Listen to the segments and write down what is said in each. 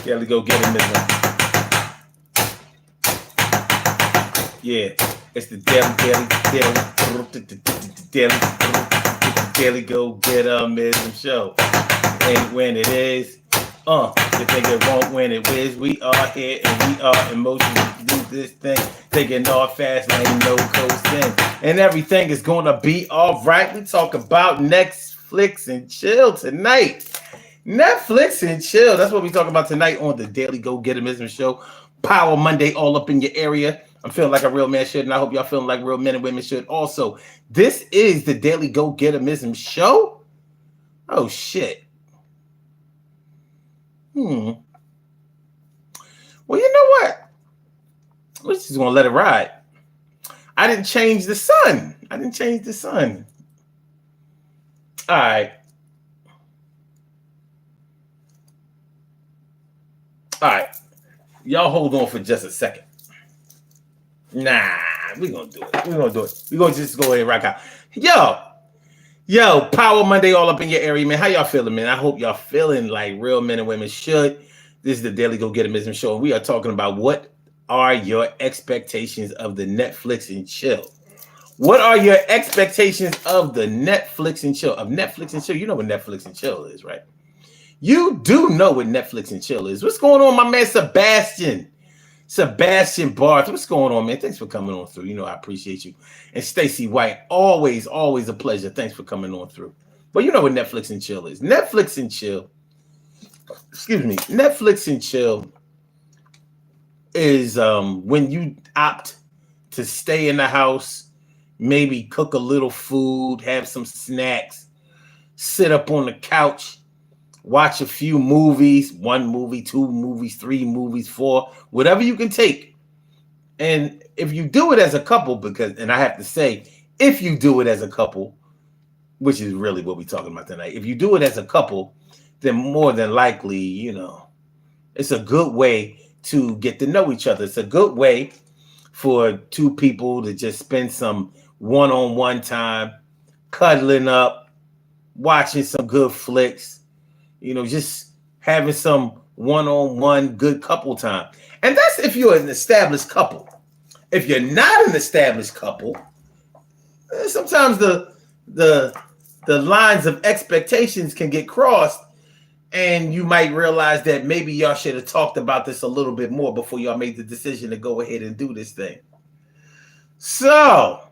Daily Go Get 'Em Yeah, it's the daily Go Get 'Em show. And when it is, you think it won't when it is. We are here and we are in motion to do this thing. Taking off fast lane, no coasting. And everything is gonna be all right. We talk about Netflix and chill tonight. Netflix and chill. That's what we talk about tonight on the Daily Go Get 'Em show. Power Monday all up in your area. I'm feeling like a real man should, and I hope y'all feeling like real men and women should also. This is the Daily Go Get 'Em show. Oh shit. Well, you know what? We're just gonna let it ride. I didn't change the sun. All right. Y'all hold on for just a second. Nah, we're gonna do it. We're gonna just go ahead and rock out. Yo, Power Monday all up in your area, man. How y'all feeling, man? I hope y'all feeling like real men and women should. This is the Daily Go Get 'Em show, and we are talking about what are your expectations of the Netflix and chill. What are your expectations of the Netflix and chill? Of Netflix and chill, you know what Netflix and chill is, right? You do know what Netflix and chill is. What's going on, my man Sebastian Barth? What's going on, man? Thanks for coming on through. You know I appreciate you. And Stacy White, always a pleasure. Thanks for coming on through. But you know what Netflix and chill is. Netflix and chill is when you opt to stay in the house, maybe cook a little food, have some snacks, sit up on the couch, watch a few movies, 1 movie, 2 movies, 3 movies, 4, whatever you can take. And if you do it as a couple, and I have to say, if you do it as a couple, which is really what we're talking about tonight, if you do it as a couple, then more than likely, it's a good way to get to know each other. It's a good way for 2 people to just spend some one-on-one time, cuddling up, watching some good flicks, just having some one-on-one good couple time. And that's if you're an established couple. If you're not an established couple, sometimes the lines of expectations can get crossed, and you might realize that maybe y'all should have talked about this a little bit more before y'all made the decision to go ahead and do this thing. So,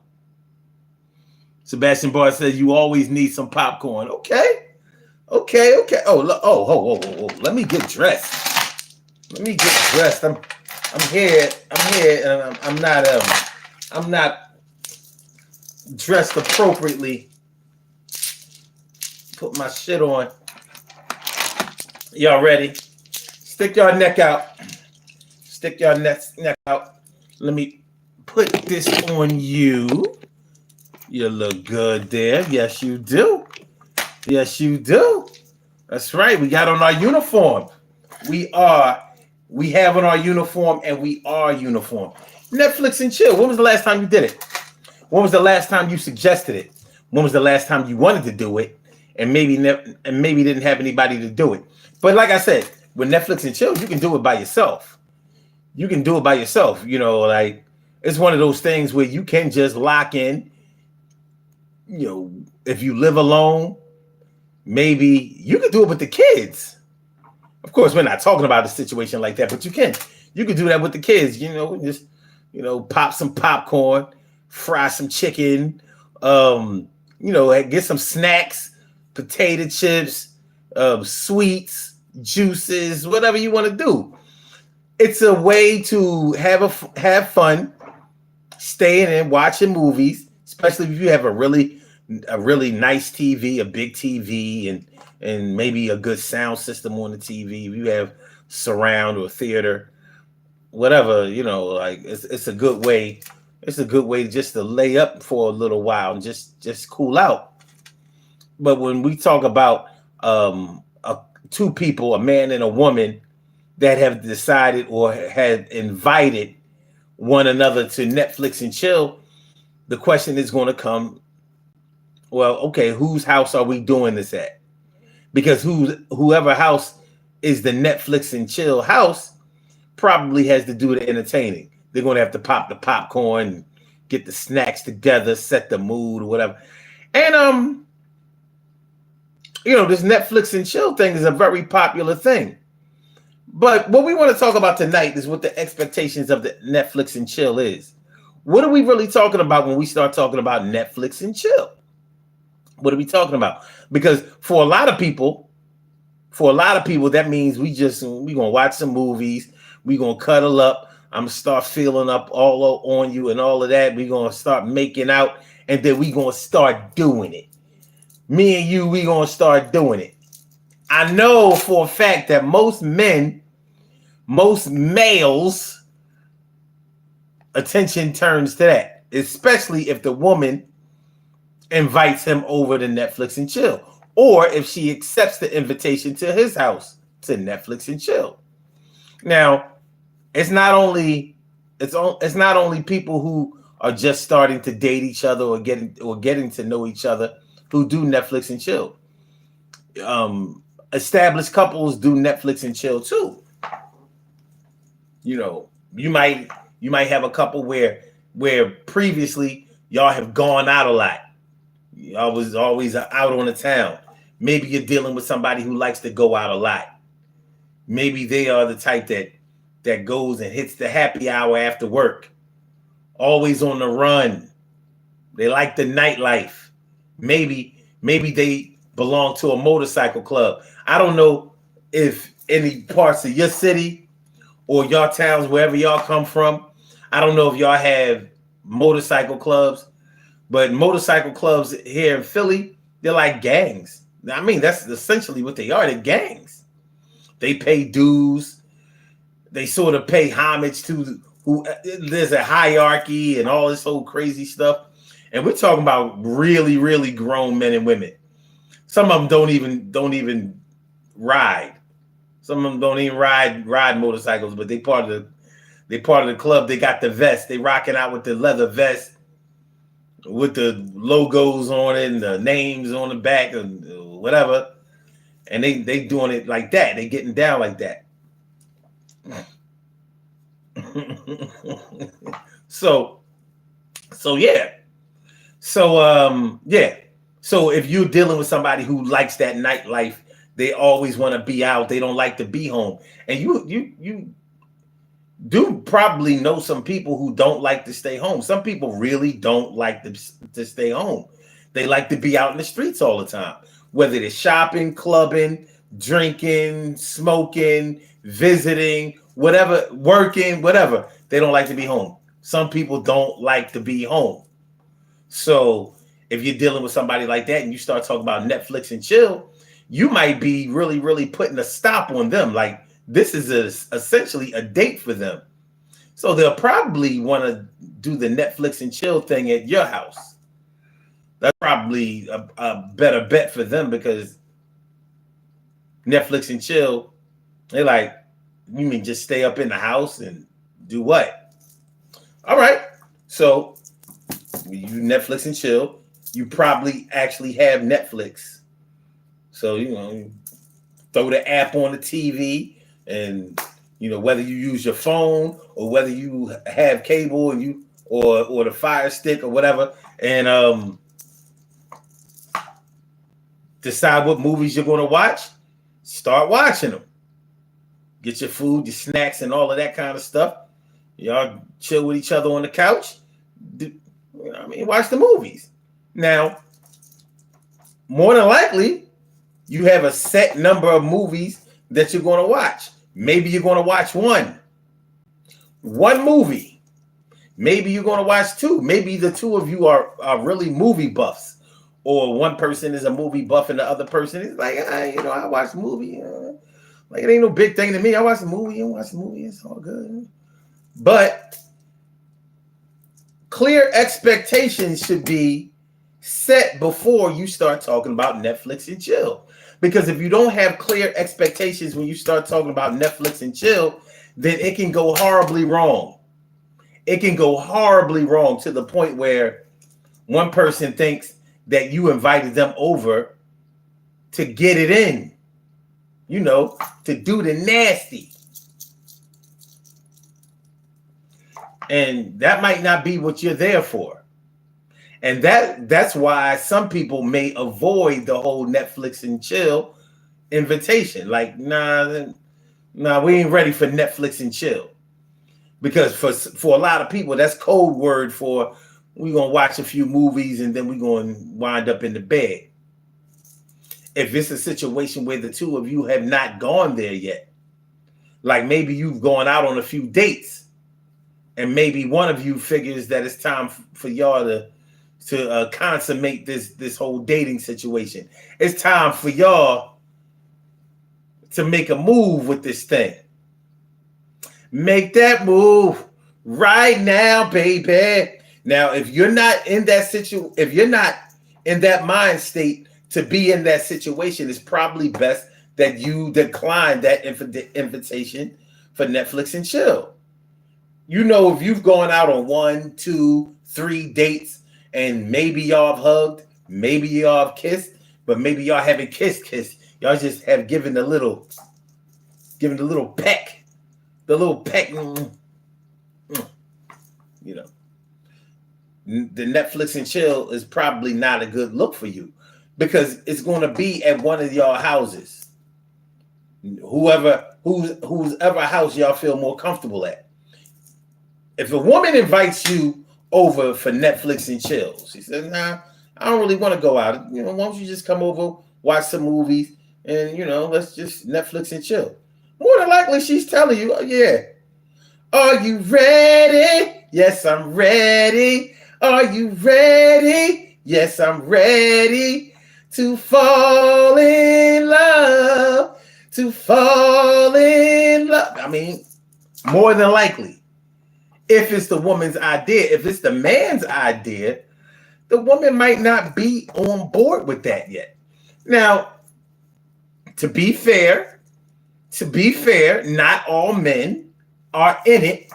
Sebastian Barr says you always need some popcorn. Okay. Oh, let me get dressed. I'm here, and I'm not dressed appropriately. Put my shit on. Y'all ready? Stick your neck out. Let me put this on you. You look good there. Yes, you do. That's right. We got on our uniform. We have on our uniform, and we are uniform. Netflix and chill. When was the last time you did it? When was the last time you suggested it? When was the last time you wanted to do it, and maybe didn't have anybody to do it? But like I said, with Netflix and chill, you can do it by yourself. Like it's one of those things where you can just lock in. If you live alone, maybe you can do it with the kids. Of course, we're not talking about a situation like that, but you can do that with the kids. Just pop some popcorn, fry some chicken, get some snacks, potato chips, sweets, juices, whatever you want to do. It's a way to have fun, staying and watching movies, especially if you have a really nice TV, a big TV, and maybe a good sound system on the TV. If you have surround or theater, whatever, it's a good way. It's a good way just to lay up for a little while and just cool out. But when we talk about 2 people, a man and a woman, that have decided or had invited one another to Netflix and chill, the question is going to come, well, okay, whose house are we doing this at? Because whoever house is the Netflix and chill house probably has to do with the entertaining. They're going to have to pop the popcorn, get the snacks together, set the mood or whatever. And this Netflix and chill thing is a very popular thing. But what we want to talk about tonight is what the expectations of the Netflix and chill is. What are we really talking about when we start talking about Netflix and chill? What are we talking about? Because for a lot of people, that means we gonna watch some movies, we gonna cuddle up, I'm gonna start feeling up all on you and all of that. We gonna start making out, and then we gonna start doing it. Me and you, we gonna start doing it. I know for a fact that most males, attention turns to that, especially if the woman invites him over to Netflix and chill, or if she accepts the invitation to his house to Netflix and chill. Now, it's not only people who are just starting to date each other or getting to know each other who do Netflix and chill. Established couples do Netflix and chill too. You might have a couple where previously y'all have gone out a lot. Y'all was always out on the town. Maybe you're dealing with somebody who likes to go out a lot. Maybe they are the type that goes and hits the happy hour after work. Always on the run. They like the nightlife. Maybe they belong to a motorcycle club. I don't know if any parts of your city or your towns, wherever y'all come from, I don't know if y'all have motorcycle clubs, but motorcycle clubs here in Philly, they're like gangs. I mean, that's essentially what they are. They're gangs. They pay dues. They sort of pay homage to who. There's a hierarchy and all this whole crazy stuff. And we're talking about really, really grown men and women. Some of them don't even ride. Some of them don't even ride motorcycles, but they part of the club. They got the vest. They rocking out with the leather vest with the logos on it and the names on the back and whatever. And they doing it like that. They getting down like that. So yeah. So if you're dealing with somebody who likes that nightlife, they always want to be out. They don't like to be home. And you do probably know some people who don't like to stay home. Some people really don't like to stay home. They like to be out in the streets all the time, whether they're shopping, clubbing, drinking, smoking, visiting, whatever, working, whatever. They don't like to be home. Some people don't like to be home. So if you're dealing with somebody like that and you start talking about Netflix and chill, you might be really, really putting a stop on them. Like, this is essentially a date for them. So they'll probably want to do the Netflix and chill thing at your house. That's probably a better bet for them, because Netflix and chill, they're like, you mean just stay up in the house and do what? All right. So you Netflix and chill. You probably actually have Netflix. So, you throw the app on the TV, and, whether you use your phone or whether you have cable and or the Fire Stick or whatever, and decide what movies you're going to watch, start watching them. Get your food, your snacks, and all of that kind of stuff. Y'all chill with each other on the couch. Watch the movies. Now, more than likely, you have a set number of movies that you're going to watch. Maybe you're going to watch one movie. Maybe you're going to watch two. Maybe the two of you are really movie buffs, or one person is a movie buff and the other person is like, I watch a movie. Like, it ain't no big thing to me. I watch a movie and watch a movie. It's all good. But clear expectations should be set before you start talking about Netflix and chill. Because if you don't have clear expectations when you start talking about Netflix and chill, then it can go horribly wrong. It can go horribly wrong to the point where one person thinks that you invited them over to get it in. to do the nasty. And that might not be what you're there for. And that's why some people may avoid the whole Netflix and chill invitation. Like, nah, we ain't ready for Netflix and chill. Because for a lot of people, that's code word for we're going to watch a few movies and then we're going to wind up in the bed. If it's a situation where the two of you have not gone there yet, like maybe you've gone out on a few dates and maybe one of you figures that it's time for y'all to consummate this whole dating situation. It's time for y'all to make a move with this thing. Make that move right now, baby. Now, if you're not in that if you're not in that mind state to be in that situation, it's probably best that you decline that invitation for Netflix and chill. If you've gone out on 1, 2, 3 dates and maybe y'all have hugged, maybe y'all have kissed, but maybe y'all haven't kissed. Y'all just have given the little peck. The little peck, the Netflix and chill is probably not a good look for you because it's going to be at one of y'all houses. Whose ever house y'all feel more comfortable at. If a woman invites you over for Netflix and chill, she says, nah, I don't really want to go out. Why don't you just come over, watch some movies, and, let's just Netflix and chill. More than likely, she's telling you, oh, yeah. Are you ready? Yes, I'm ready. Are you ready? Yes, I'm ready to fall in love. To fall in love. I mean, more than likely. If it's the woman's idea, if it's the man's idea, the woman might not be on board with that yet. Now, to be fair, not all men are in it.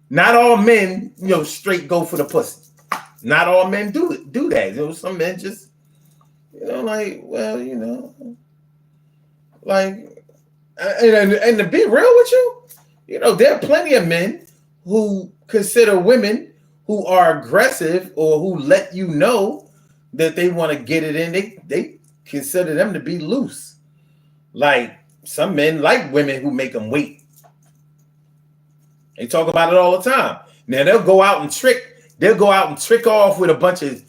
Not all men, straight go for the pussy. Not all men do that. Some men just, like, well, like, and to be real with you, there are plenty of men who consider women who are aggressive or who let you know that they want to get it in. They consider them to be loose. Like, some men like women who make them wait. They talk about it all the time. Now they'll go out and trick off with a bunch of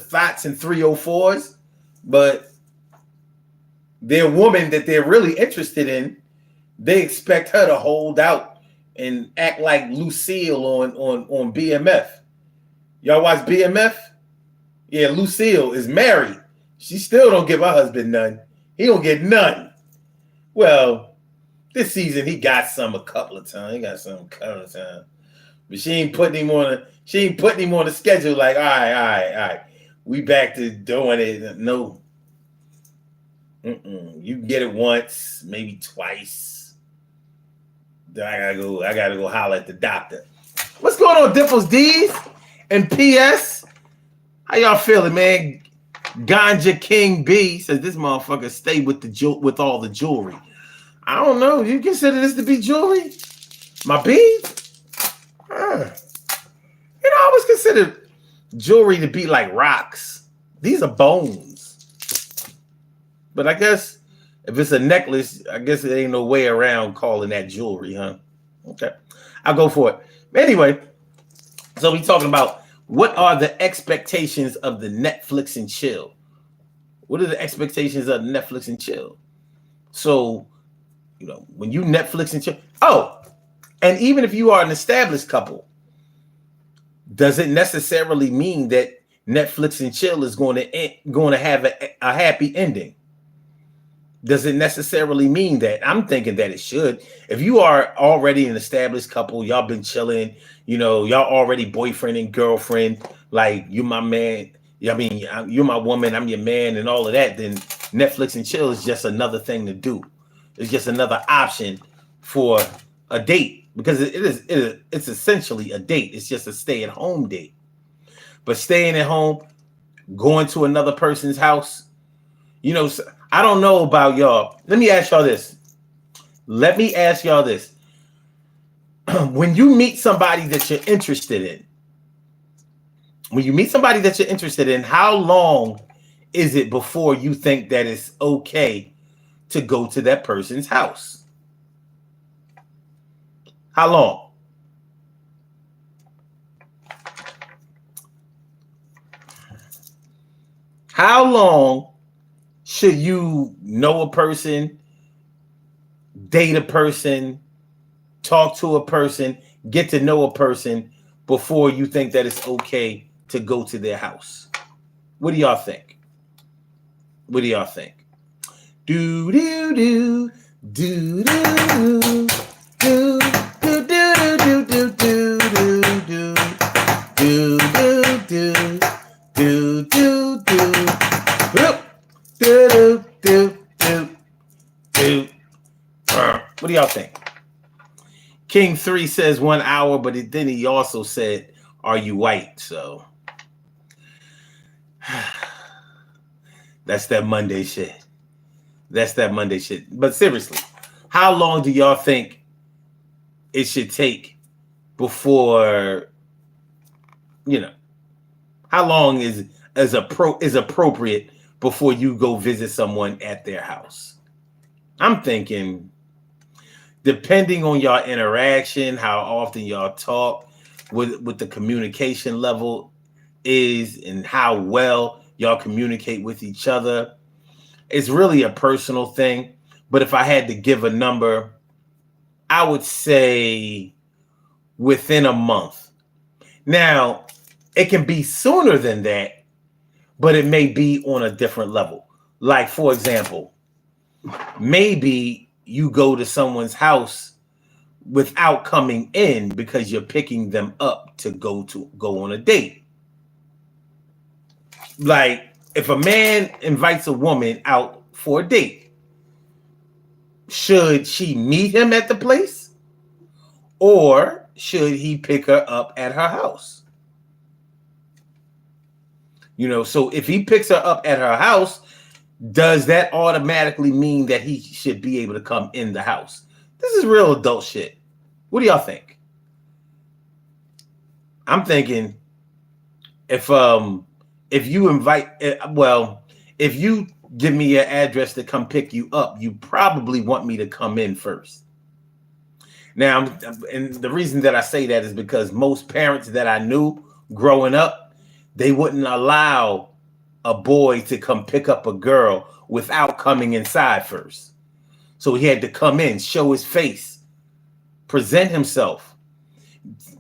thoughts and 304s, but their woman that they're really interested in, they expect her to hold out and act like Lucille on BMF. Y'all watch BMF? Yeah, Lucille is married. She still don't give her husband none. He don't get none. Well, this season he got some a couple of times. He got some a couple of times. But she ain't putting him on the schedule like, all right. We back to doing it. No. You can get it once, maybe twice. Then I gotta go holler at the doctor. What's going on, Dimples D's and PS? How y'all feeling, man? Ganja King B says this motherfucker stay with all the jewelry. I don't know. You consider this to be jewelry? My beads? I always considered jewelry to be like rocks. These are bones. But I guess if it's a necklace, I guess there ain't no way around calling that jewelry, huh? Okay. I'll go for it. Anyway, so we talking about what are the expectations of the Netflix and chill? What are the expectations of Netflix and chill? So, when you Netflix and chill. Oh, and even if you are an established couple, does it necessarily mean that Netflix and chill is going to have a happy ending? Does it necessarily mean that? I'm thinking that it should. If you are already an established couple, y'all been chilling, y'all already boyfriend and girlfriend, like you my man, you're my woman, I'm your man and all of that, then Netflix and chill is just another thing to do. It's just another option for a date because it's essentially a date. It's just a stay-at-home date. But staying at home, going to another person's house, I don't know about y'all. Let me ask y'all this. When you meet somebody that you're interested in, how long is it before you think that it's okay to go to that person's house? How long? How long should you know a person, date a person, talk to a person, get to know a person before you think that it's okay to go to their house? What do y'all think? What do y'all think? Do do do do do do do do do do do do do do do do do. What do y'all think? King 3 says 1 hour, but then he also said, "Are you white?" So that's that Monday shit. But seriously, how long do y'all think it should take before, how long is appropriate before you go visit someone at their house? I'm thinking, depending on y'all interaction, how often y'all talk, with the communication level is, and how well y'all communicate with each other. It's really a personal thing. But if I had to give a number, I would say within a month. Now, it can be sooner than that, but it may be on a different level. Like, for example, maybe you go to someone's house without coming in because you're picking them up to go on a date. Like, if a man invites a woman out for a date, should she meet him at the place, or should he pick her up at her house? So if he picks her up at her house, does that automatically mean that he should be able to come in the house? This is real adult shit. What do y'all think? I'm thinking if you give me your address to come pick you up, you probably want me to come in first. Now, and the reason that I say that is because most parents that I knew growing up, they wouldn't allow a boy to come pick up a girl without coming inside first. So he had to come in, show his face, present himself,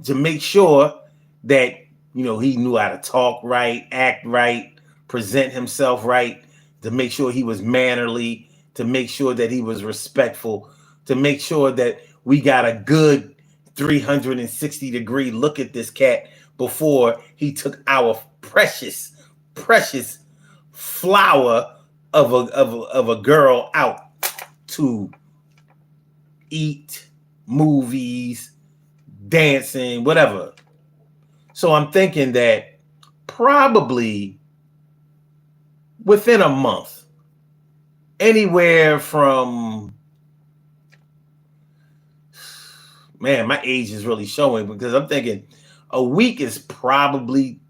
to make sure that, he knew how to talk right, act right, present himself right, to make sure he was mannerly, to make sure that he was respectful, to make sure that we got a good 360-degree look at this cat before he took our precious flower of a girl out to eat, movies, dancing, whatever. So I'm thinking that probably within a month, anywhere from, man, my age is really showing, because I'm thinking a week is probably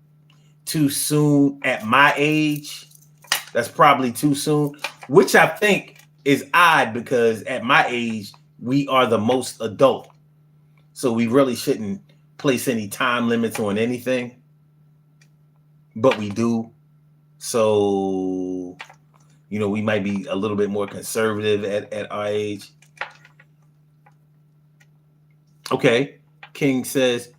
too soon at my age. That's probably too soon, which I think is odd, because at my age, we are the most adult. So we really shouldn't place any time limits on anything, but we do. So, we might be a little bit more conservative at our age. Okay. King says,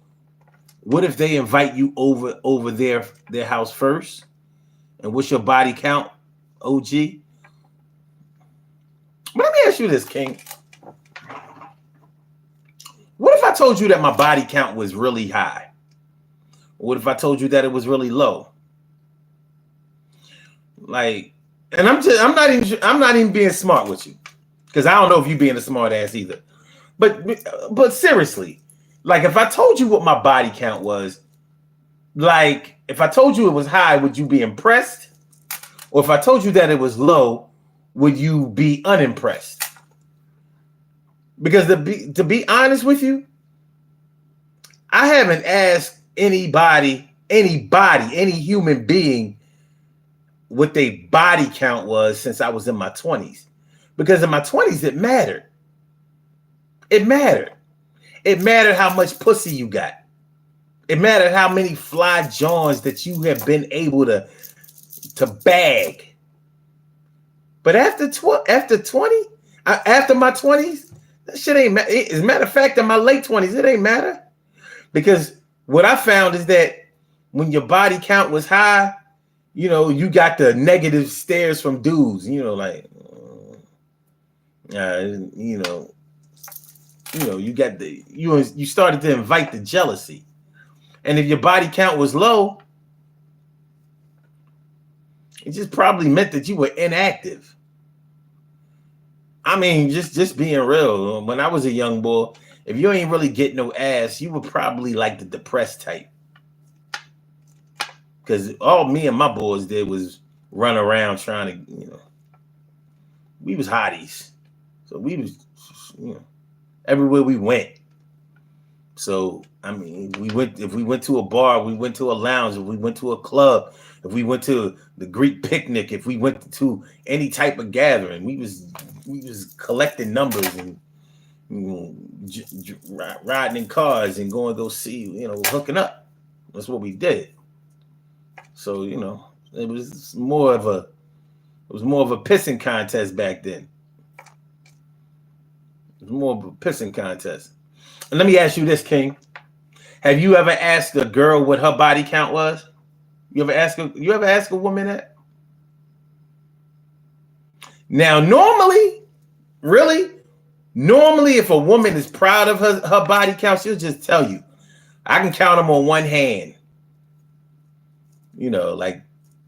what if they invite you over their house first? And what's your body count, OG? But let me ask you this, King. What if I told you that my body count was really high? What if I told you that it was really low? Like, and I'm not even being smart with you, because I don't know if you being a smart ass either. But seriously, like, if I told you what my body count was, like, if I told you it was high, would you be impressed? Or if I told you that it was low, would you be unimpressed? Because to be honest with you, I haven't asked anybody, any human being what their body count was since I was in my 20s. Because in my 20s, it mattered. It mattered. It mattered how much pussy you got. It mattered how many fly johns that you have been able to bag. But after my 20s, that shit ain't matter. As a matter of fact, in my late 20s, it ain't matter. Because what I found is that when your body count was high, you know, you got the negative stares from dudes, you know, like, you got you started to invite the jealousy. And if your body count was low, it just probably meant that you were inactive. I mean, just being real. When I was a young boy, if you ain't really get no ass, you were probably like the depressed type. Because all me and my boys did was run around trying to, you know, we was hotties. So we was, you know, everywhere we went. So, I mean, if we went to a bar, we went to a lounge, if we went to a club, if we went to the Greek picnic, if we went to any type of gathering, we was collecting numbers and, you know, riding in cars and going to go see, you know, hooking up. That's what we did. So, you know, it was more of a pissing contest back then. It was more of a pissing contest. And let me ask you this, King. Have you ever asked a girl what her body count was? You ever ask a woman that? Now, normally, if a woman is proud of her body count, she'll just tell you. I can count them on one hand. You know, like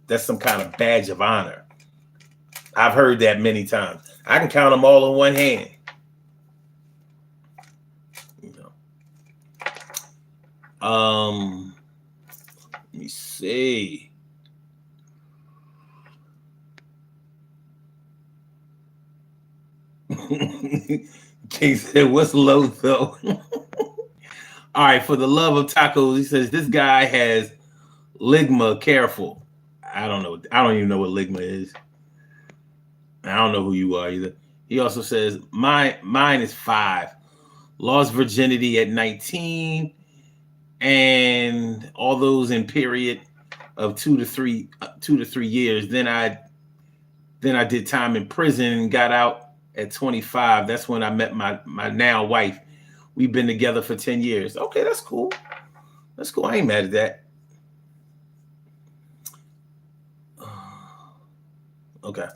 that's some kind of badge of honor. I've heard that many times. I can count them all on one hand. You know. Let me see. King said, "What's low though?" All right, for the love of tacos, he says this guy has ligma. Careful. I don't know. I don't even know what ligma is. I don't know who you are either. He also says mine is 5. Lost virginity at 19, and all those in period of 2 to 3 years. Then I did time in prison and got out at 25. That's when I met my now wife. We've been together for 10 years. Okay, that's cool. That's cool. I ain't mad at that. Okay.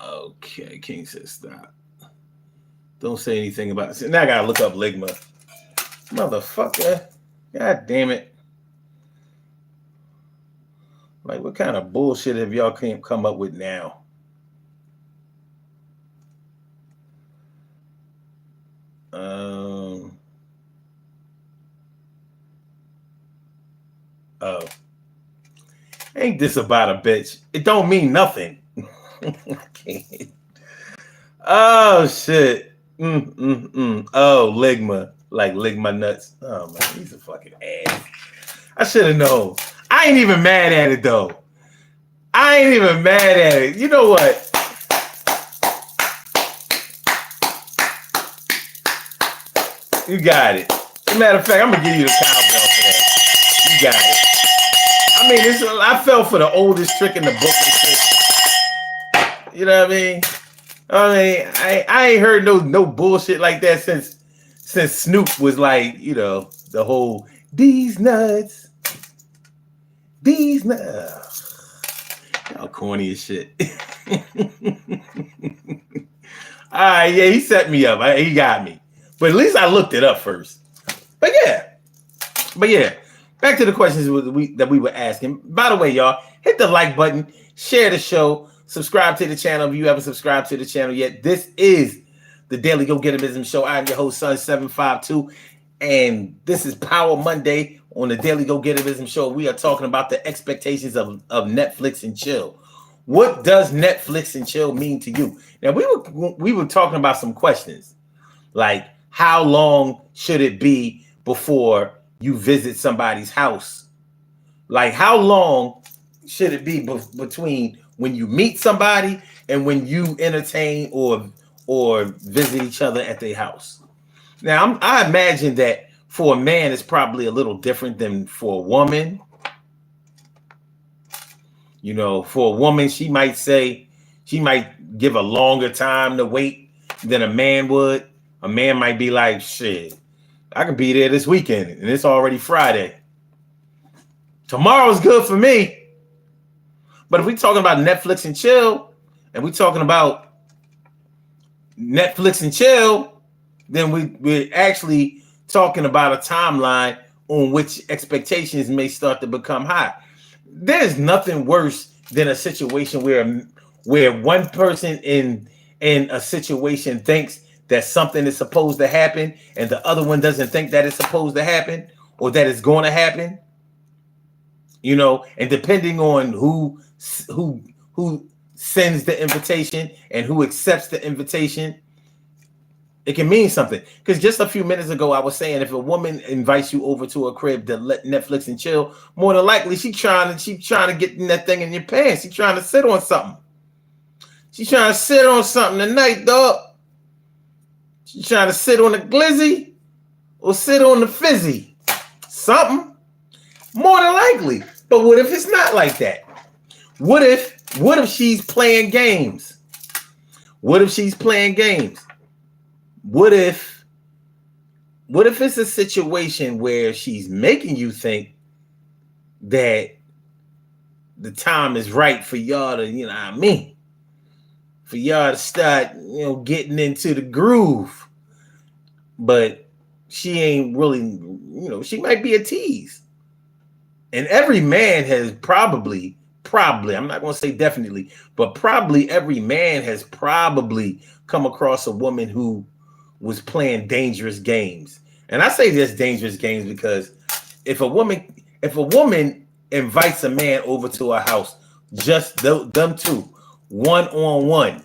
Okay, King says stop. Don't say anything about it. Now I gotta look up ligma. Motherfucker. God damn it. Like, what kind of bullshit have y'all come up with now? Oh. Ain't this about a bitch? It don't mean nothing. Oh, shit. Oh, ligma. Like ligma nuts. Oh, man, he's a fucking ass. I should have known. I ain't even mad at it, though. I ain't even mad at it. You know what? You got it. As a matter of fact, I'm going to give you the cowbell for that. You got it. I mean, I fell for the oldest trick in the book and shit. You know what I mean? I ain't heard no bullshit like that since Snoop was like, you know, the whole these nuts. Y'all corny as shit. All right, yeah, he set me up. He got me. But at least I looked it up first. But yeah. Back to the questions that we were asking. By the way, y'all, hit the like button, share the show, subscribe to the channel if you haven't subscribed to the channel yet. This is the Daily Go Getivism Show. I'm your host, Sun752, and this is Power Monday on the Daily Go Getivism Show. We are talking about the expectations of Netflix and chill. What does Netflix and chill mean to you? Now we were talking about some questions like how long should it be before you visit somebody's house? Like how long should it be between when you meet somebody and when you entertain or visit each other at their house? Now I imagine that for a man it's probably a little different than for a woman. You know, for a woman, she might give a longer time to wait than a man would. A man might be like, shit, I could be there this weekend and it's already Friday. Tomorrow's good for me. But if we're talking about Netflix and chill, and we're talking about Netflix and chill, then we're actually talking about a timeline on which expectations may start to become high. There's nothing worse than a situation where one person in a situation thinks that something is supposed to happen and the other one doesn't think that it's supposed to happen or that it's going to happen. You know, and depending on who sends the invitation and who accepts the invitation, it can mean something. Because just a few minutes ago, I was saying if a woman invites you over to a crib to let Netflix and chill, more than likely she's trying to get in that thing in your pants. She's trying to sit on something. She's trying to sit on something tonight, dog. She's trying to sit on the glizzy or sit on the fizzy. Something. More than likely. But what if it's not like that? What if she's playing games? What if she's playing games? What if it's a situation where she's making you think that the time is right for y'all to, you know what I mean? For y'all to start, you know, getting into the groove. But she ain't really, you know, she might be a tease. And every man has probably, I'm not going to say definitely, but probably every man has probably come across a woman who was playing dangerous games. And I say this dangerous games because if a woman invites a man over to her house, just them two, one-on-one,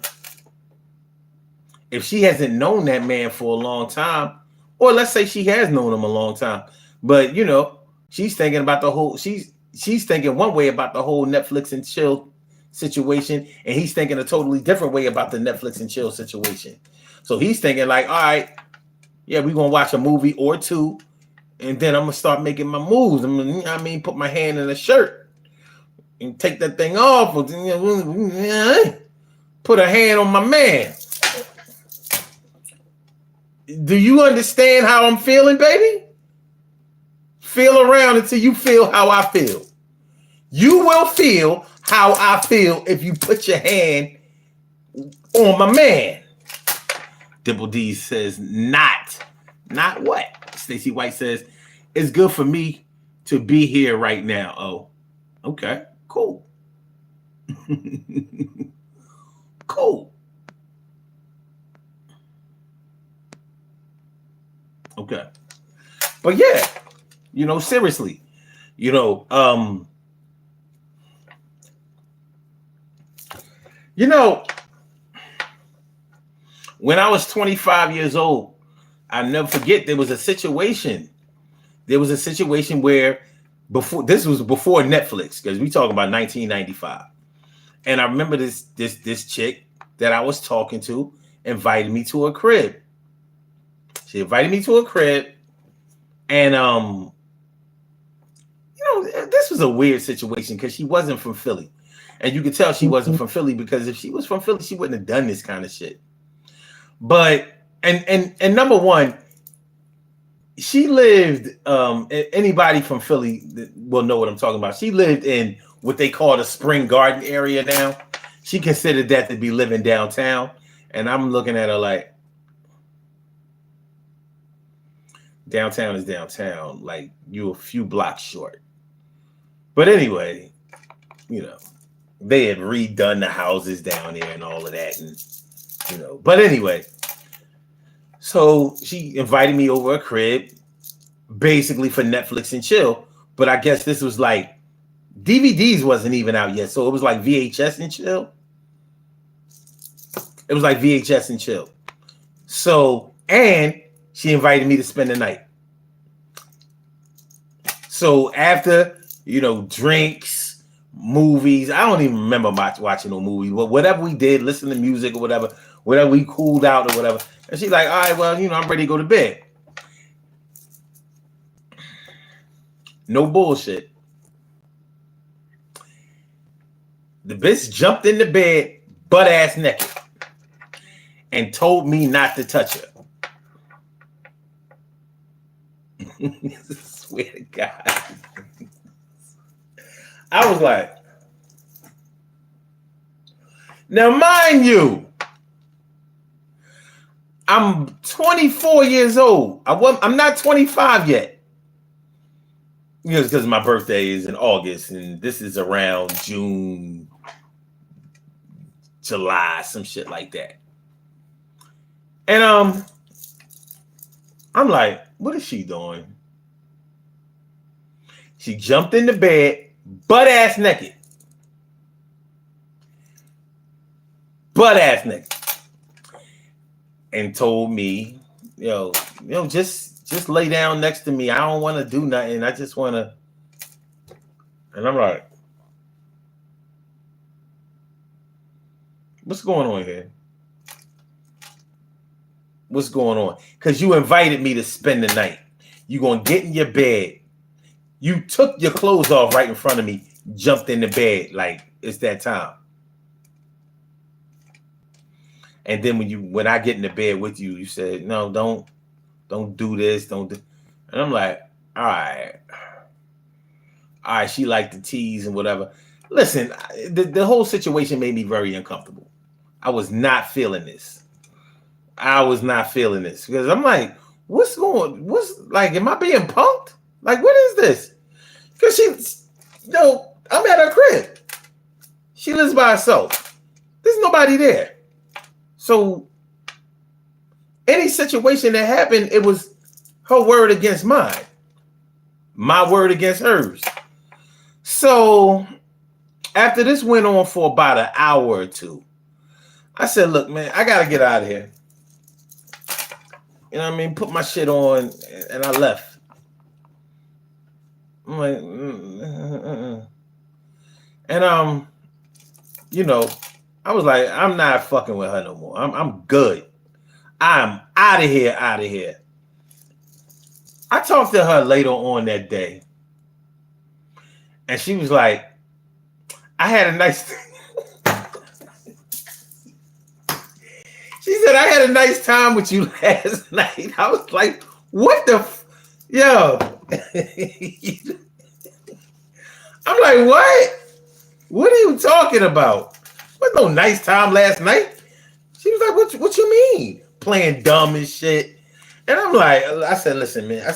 if she hasn't known that man for a long time, or let's say she has known him a long time, but you know, she's thinking about the whole, she's thinking one way about the whole Netflix and chill situation, and he's thinking a totally different way about the Netflix and chill situation. So he's thinking like, all right, yeah, we're going to watch a movie or two, and then I'm going to start making my moves. Put my hand in a shirt and take that thing off. Put a hand on my man. Do you understand how I'm feeling, baby? Feel around until you feel how I feel. You will feel how I feel if you put your hand on my man. Dimple D says, not what? Stacey White says, it's good for me to be here right now. Oh, okay, cool. Cool. Okay. But yeah, you know, seriously, you know, when I was 25 years old, I'll never forget there was a situation. There was a situation where this was before Netflix, because we talking about 1995. And I remember this chick that I was talking to invited me to her crib. She invited me to her crib, and this was a weird situation because she wasn't from Philly. And you could tell she wasn't from Philly because if she was from Philly, she wouldn't have done this kind of shit. But and number one, she lived. Anybody from Philly will know what I'm talking about. She lived in what they call the Spring Garden area now. She considered that to be living downtown, and I'm looking at her like, downtown is downtown. Like you a few blocks short. But anyway, you know, they had redone the houses down there and all of that, and you know. But anyway, so she invited me over her crib, basically for Netflix and chill. But I guess this was like DVDs wasn't even out yet, so it was like VHS and chill. It was like VHS and chill. So, and she invited me to spend the night. So after, drinks, movies, I don't even remember watching no movies, but whatever we did, listen to music or whatever we cooled out or whatever. And she's like, all right, well, I'm ready to go to bed. No bullshit. The bitch jumped in the bed, butt ass naked, and told me not to touch her. I swear to God. I was like, now mind you, I'm 24 years old. I'm not 25 yet. Because my birthday is in August, and this is around June, July, some shit like that. And I'm like, what is she doing? She jumped in the bed, butt ass naked. Butt ass naked. And told me, just lay down next to me. I don't want to do nothing. I just want to. And I'm like, what's going on here? What's going on? Because you invited me to spend the night. You going to get in your bed. You took your clothes off right in front of me, jumped in the bed like it's that time. And then when I get in the bed with you, you said, no, don't do this, don't do. And I'm like, all right, she liked the tease and whatever. Listen, the whole situation made me very uncomfortable. I was not feeling this. Because I'm like, what's am I being punked? Like, what is this? Because I'm at her crib. She lives by herself. There's nobody there. So any situation that happened, it was her word against mine. My word against hers. So after this went on for about an hour or two, I said, look, man, I got to get out of here. You know what I mean? Put my shit on, and I left. I'm like, And I was like, I'm not fucking with her no more. I'm good. I'm out of here. I talked to her later on that day, and she was like, I had a nice She said, I had a nice time with you last night. I was like, what the yo? I'm like, what? What are you talking about? What no nice time last night? She was like, what you mean? Playing dumb and shit. And I'm like, I said, listen, man. I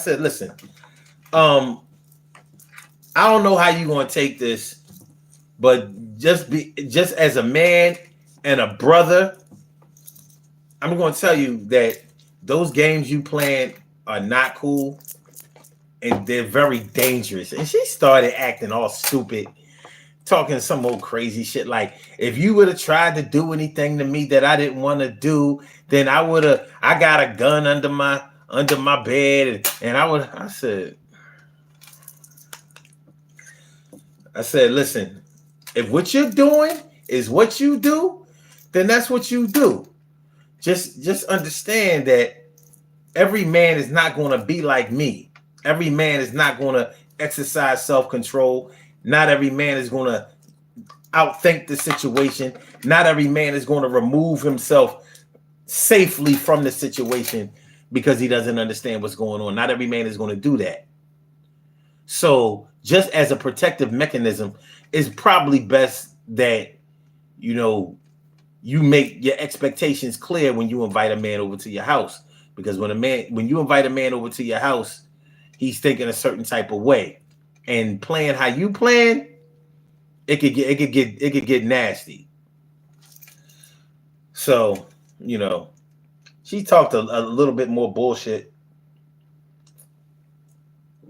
don't know how you gonna take this, but just as a man and a brother, I'm gonna tell you that those games you playing are not cool and they're very dangerous. And she started acting all stupid, talking some old crazy shit like, if you would have tried to do anything to me that I didn't want to do, then I got a gun under my bed, and I said, listen, if what you're doing is what you do, then that's what you do. Just understand that every man is not going to be like me. Every man is not going to exercise self-control. Not every man is going to outthink the situation. Not every man is going to remove himself safely from the situation because he doesn't understand what's going on. Not every man is going to do that. So just as a protective mechanism, it's probably best that, you make your expectations clear when you invite a man over to your house. Because when you invite a man over to your house, he's thinking a certain type of way. And playing how you plan, it could get nasty. So, she talked a little bit more bullshit.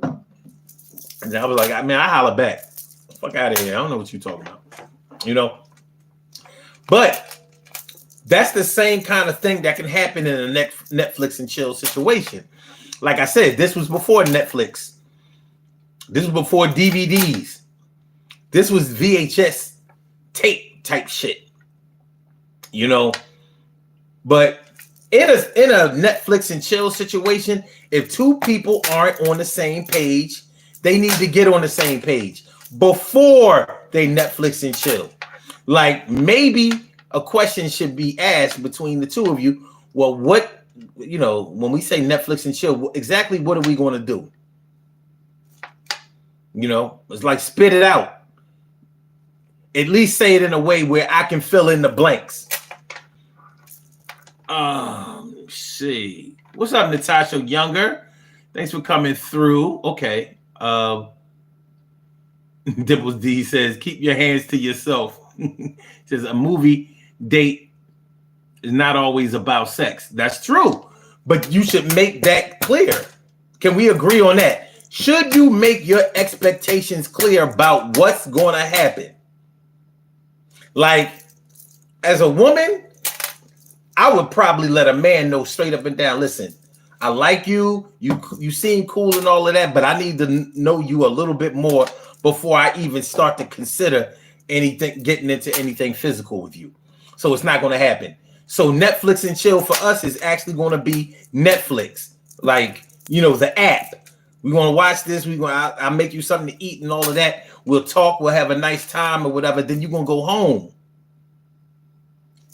And I was like, I holler back. Fuck out of here. I don't know what you're talking about. You know? But that's the same kind of thing that can happen in a Netflix and chill situation. Like I said, this was before Netflix. This was before DVDs. This was VHS tape type shit. You know? But in a Netflix and chill situation, if two people aren't on the same page, they need to get on the same page before they Netflix and chill. Like maybe a question should be asked between the two of you. Well, what, you know, when we say Netflix and chill, exactly what are we going to do? You know, it's like spit it out. At least say it in a way where I can fill in the blanks. Let's see. What's up, Natasha Younger? Thanks for coming through. Okay. Dimples D says, keep your hands to yourself. Says a movie date is not always about sex. That's true. But you should make that clear. Can we agree on that? Should you make your expectations clear about what's going to happen? Like, as a woman, I would probably let a man know straight up and down, listen, I like you. You seem cool and all of that, but I need to know you a little bit more before I even start to consider anything, getting into anything physical with you. So it's not going to happen. So Netflix and chill for us is actually going to be Netflix. Like, you know, the app. We're going to watch this. I'll make you something to eat and all of that. We'll talk. We'll have a nice time or whatever. Then you're going to go home.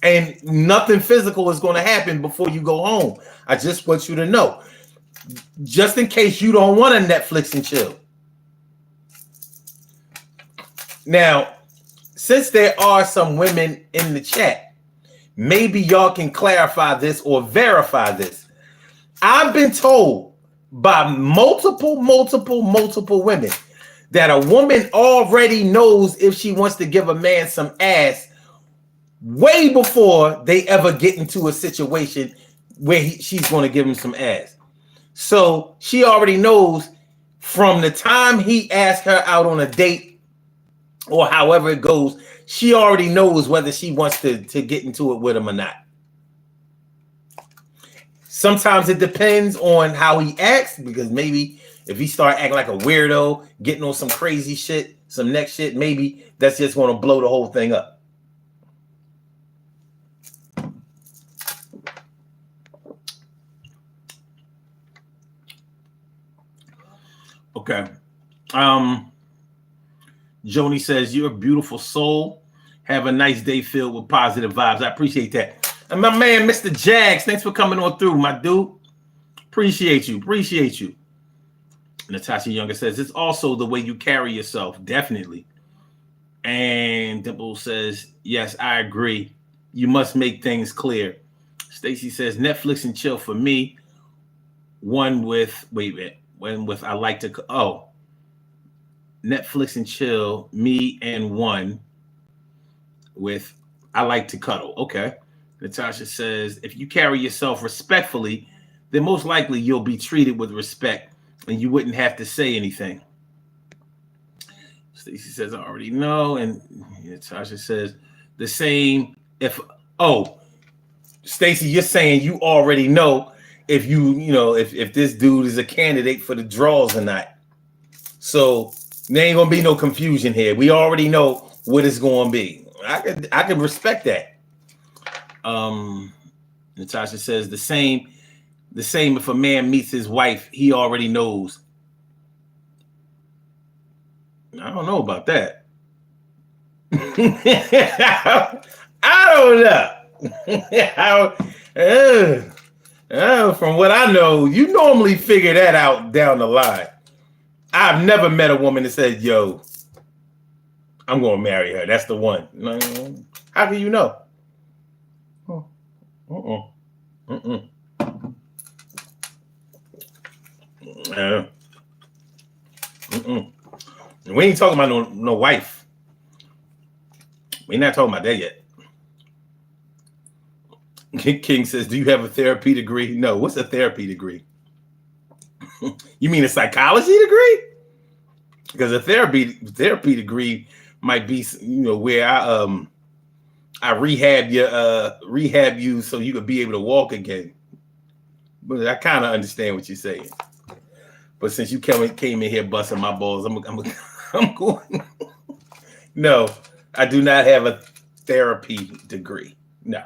And nothing physical is going to happen before you go home. I just want you to know. Just in case you don't want to Netflix and chill. Now, since there are some women in the chat, maybe y'all can clarify this or verify this. I've been told by multiple women that a woman already knows if she wants to give a man some ass way before they ever get into a situation where she's going to give him some ass. So she already knows from the time he asked her out on a date or however it goes, she already knows whether she wants to get into it with him or not. Sometimes it depends on how he acts, because maybe if he start acting like a weirdo, getting on some crazy shit, some next shit, maybe that's just going to blow the whole thing up. Okay. Joni says, you're a beautiful soul. Have a nice day filled with positive vibes. I appreciate that. And my man, Mr. Jags, thanks for coming on through, my dude. Appreciate you. Appreciate you. Natasha Younger says, it's also the way you carry yourself. Definitely. And Dimple says, yes, I agree. You must make things clear. Stacy says, Netflix and chill for me. One with, wait a minute. One with, I like to, Netflix and chill, me and one with, I like to cuddle. Okay. Natasha says, if you carry yourself respectfully, then most likely you'll be treated with respect and you wouldn't have to say anything. Stacy says, I already know. And Natasha says, the same if, Stacy, you're saying you already know if if this dude is a candidate for the draws or not. So there ain't gonna be no confusion here. We already know what it's gonna be. I can respect that. Natasha says the same if a man meets his wife, he already knows. I don't know about that. I don't know. From what I know, you normally figure that out down the line. I've never met a woman that said, yo, I'm going to marry her. That's the one. How can you know? We ain't talking about no wife. We're not talking about that yet. King says, do you have a therapy degree? No. What's a therapy degree? You mean a psychology degree? Because a therapy degree might be, where I rehab you so you could be able to walk again. But I kind of understand what you're saying. But since you came in here busting my balls, I'm going. No, I do not have a therapy degree. No.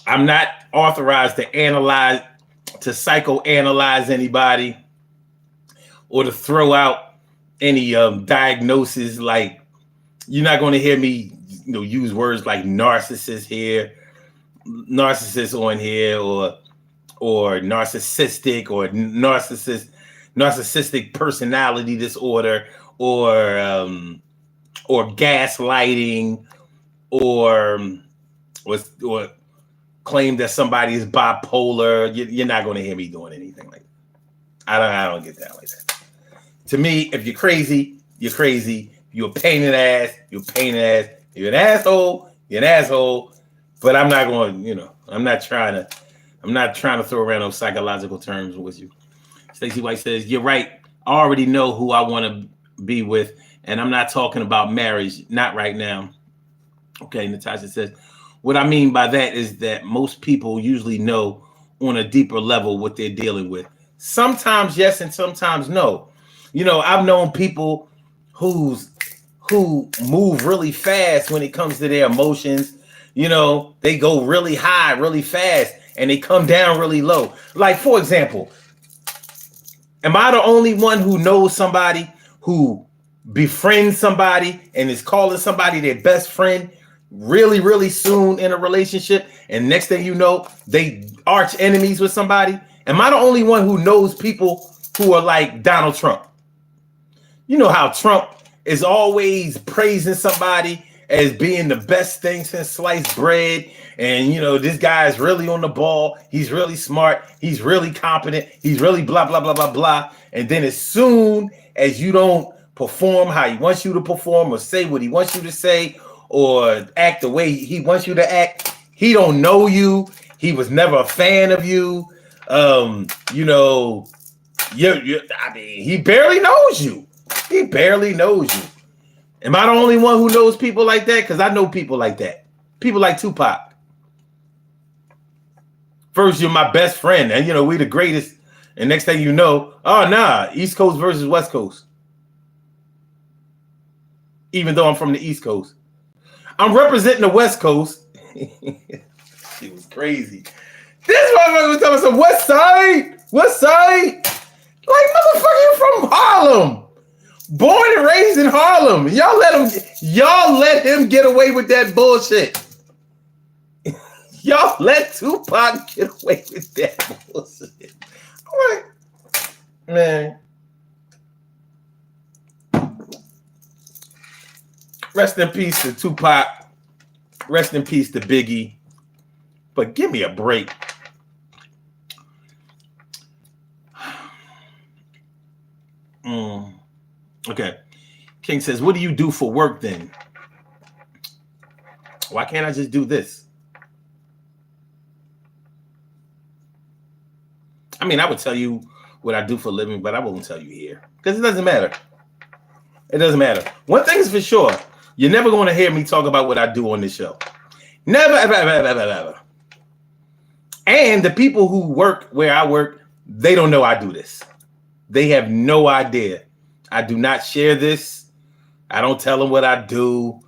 I'm not authorized to psychoanalyze anybody or to throw out any diagnosis. Like, you're not going to hear me, use words like narcissist on here, or narcissistic, or narcissistic personality disorder, or gaslighting, or claim that somebody is bipolar. You're not going to hear me doing anything like that. I don't get that like that. To me, if you're crazy, you're crazy. If you're a pain in the ass, you're a pain in the ass. If you're an asshole, you're an asshole. But I'm not going, I'm not trying to throw around those psychological terms with you. Stacey White says, you're right. I already know who I want to be with, and I'm not talking about marriage, not right now. Okay, Natasha says, what I mean by that is that most people usually know on a deeper level what they're dealing with. Sometimes yes, and sometimes no. I've known people who move really fast when it comes to their emotions. They go really high, really fast, and they come down really low. Like, for example, am I the only one who knows somebody who befriends somebody and is calling somebody their best friend really, really soon in a relationship, and next thing you know, they arch enemies with somebody? Am I the only one who knows people who are like Donald Trump? You know how Trump is always praising somebody as being the best thing since sliced bread, and this guy is really on the ball, he's really smart, he's really competent, he's really blah blah blah blah blah, and then as soon as you don't perform how he wants you to perform, or say what he wants you to say, or act the way he wants you to act, he don't know you, he was never a fan of you, he barely knows you. He barely knows you. Am I the only one who knows people like that? Because I know people like that. People like Tupac. First, you're my best friend, and we the greatest. And next thing you know, oh nah, East Coast versus West Coast. Even though I'm from the East Coast, I'm representing the West Coast. It was crazy. This motherfucker was talking some West Side. Like, motherfucker, you from Harlem. Born and raised in Harlem. Y'all let him get away with that bullshit. Y'all let Tupac get away with that bullshit. All right, man. Rest in peace to Tupac. Rest in peace to Biggie. But give me a break. Okay. King says, what do you do for work then? Why can't I just do this? I mean, I would tell you what I do for a living, but I won't tell you here because it doesn't matter. It doesn't matter. One thing is for sure. You're never going to hear me talk about what I do on this show. Never, ever, ever, ever, ever, ever. And the people who work where I work, they don't know I do this. They have no idea. I do not share this. I don't tell them what I do.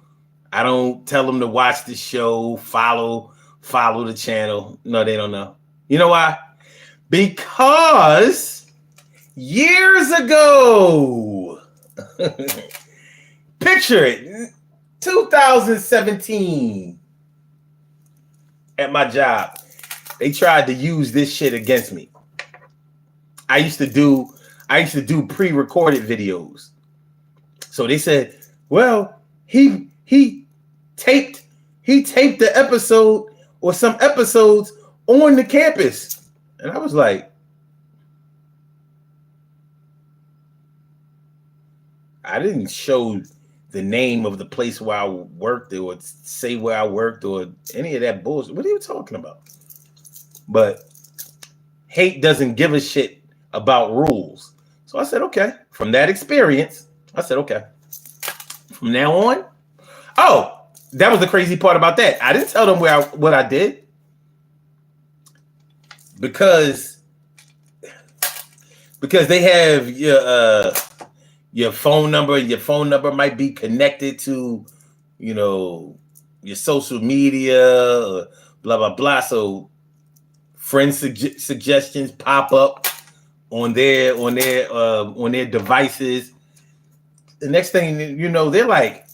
I don't tell them to watch the show, follow the channel. No, they don't know. You know why? Because years ago, picture it, 2017, at my job, they tried to use this shit against me. I used to do pre-recorded videos. So they said, well, he taped the episode or some episodes on the campus. And I was like, I didn't show the name of the place where I worked or say where I worked or any of that bullshit. What are you talking about? But hate doesn't give a shit about rules. So I said, okay. From that experience, I said, okay. From now on, oh, that was the crazy part about that. I didn't tell them what I did because they have your phone number, and your phone number might be connected to, your social media, or blah blah blah. So friend suggestions pop up on their devices. The next thing you know, they're like,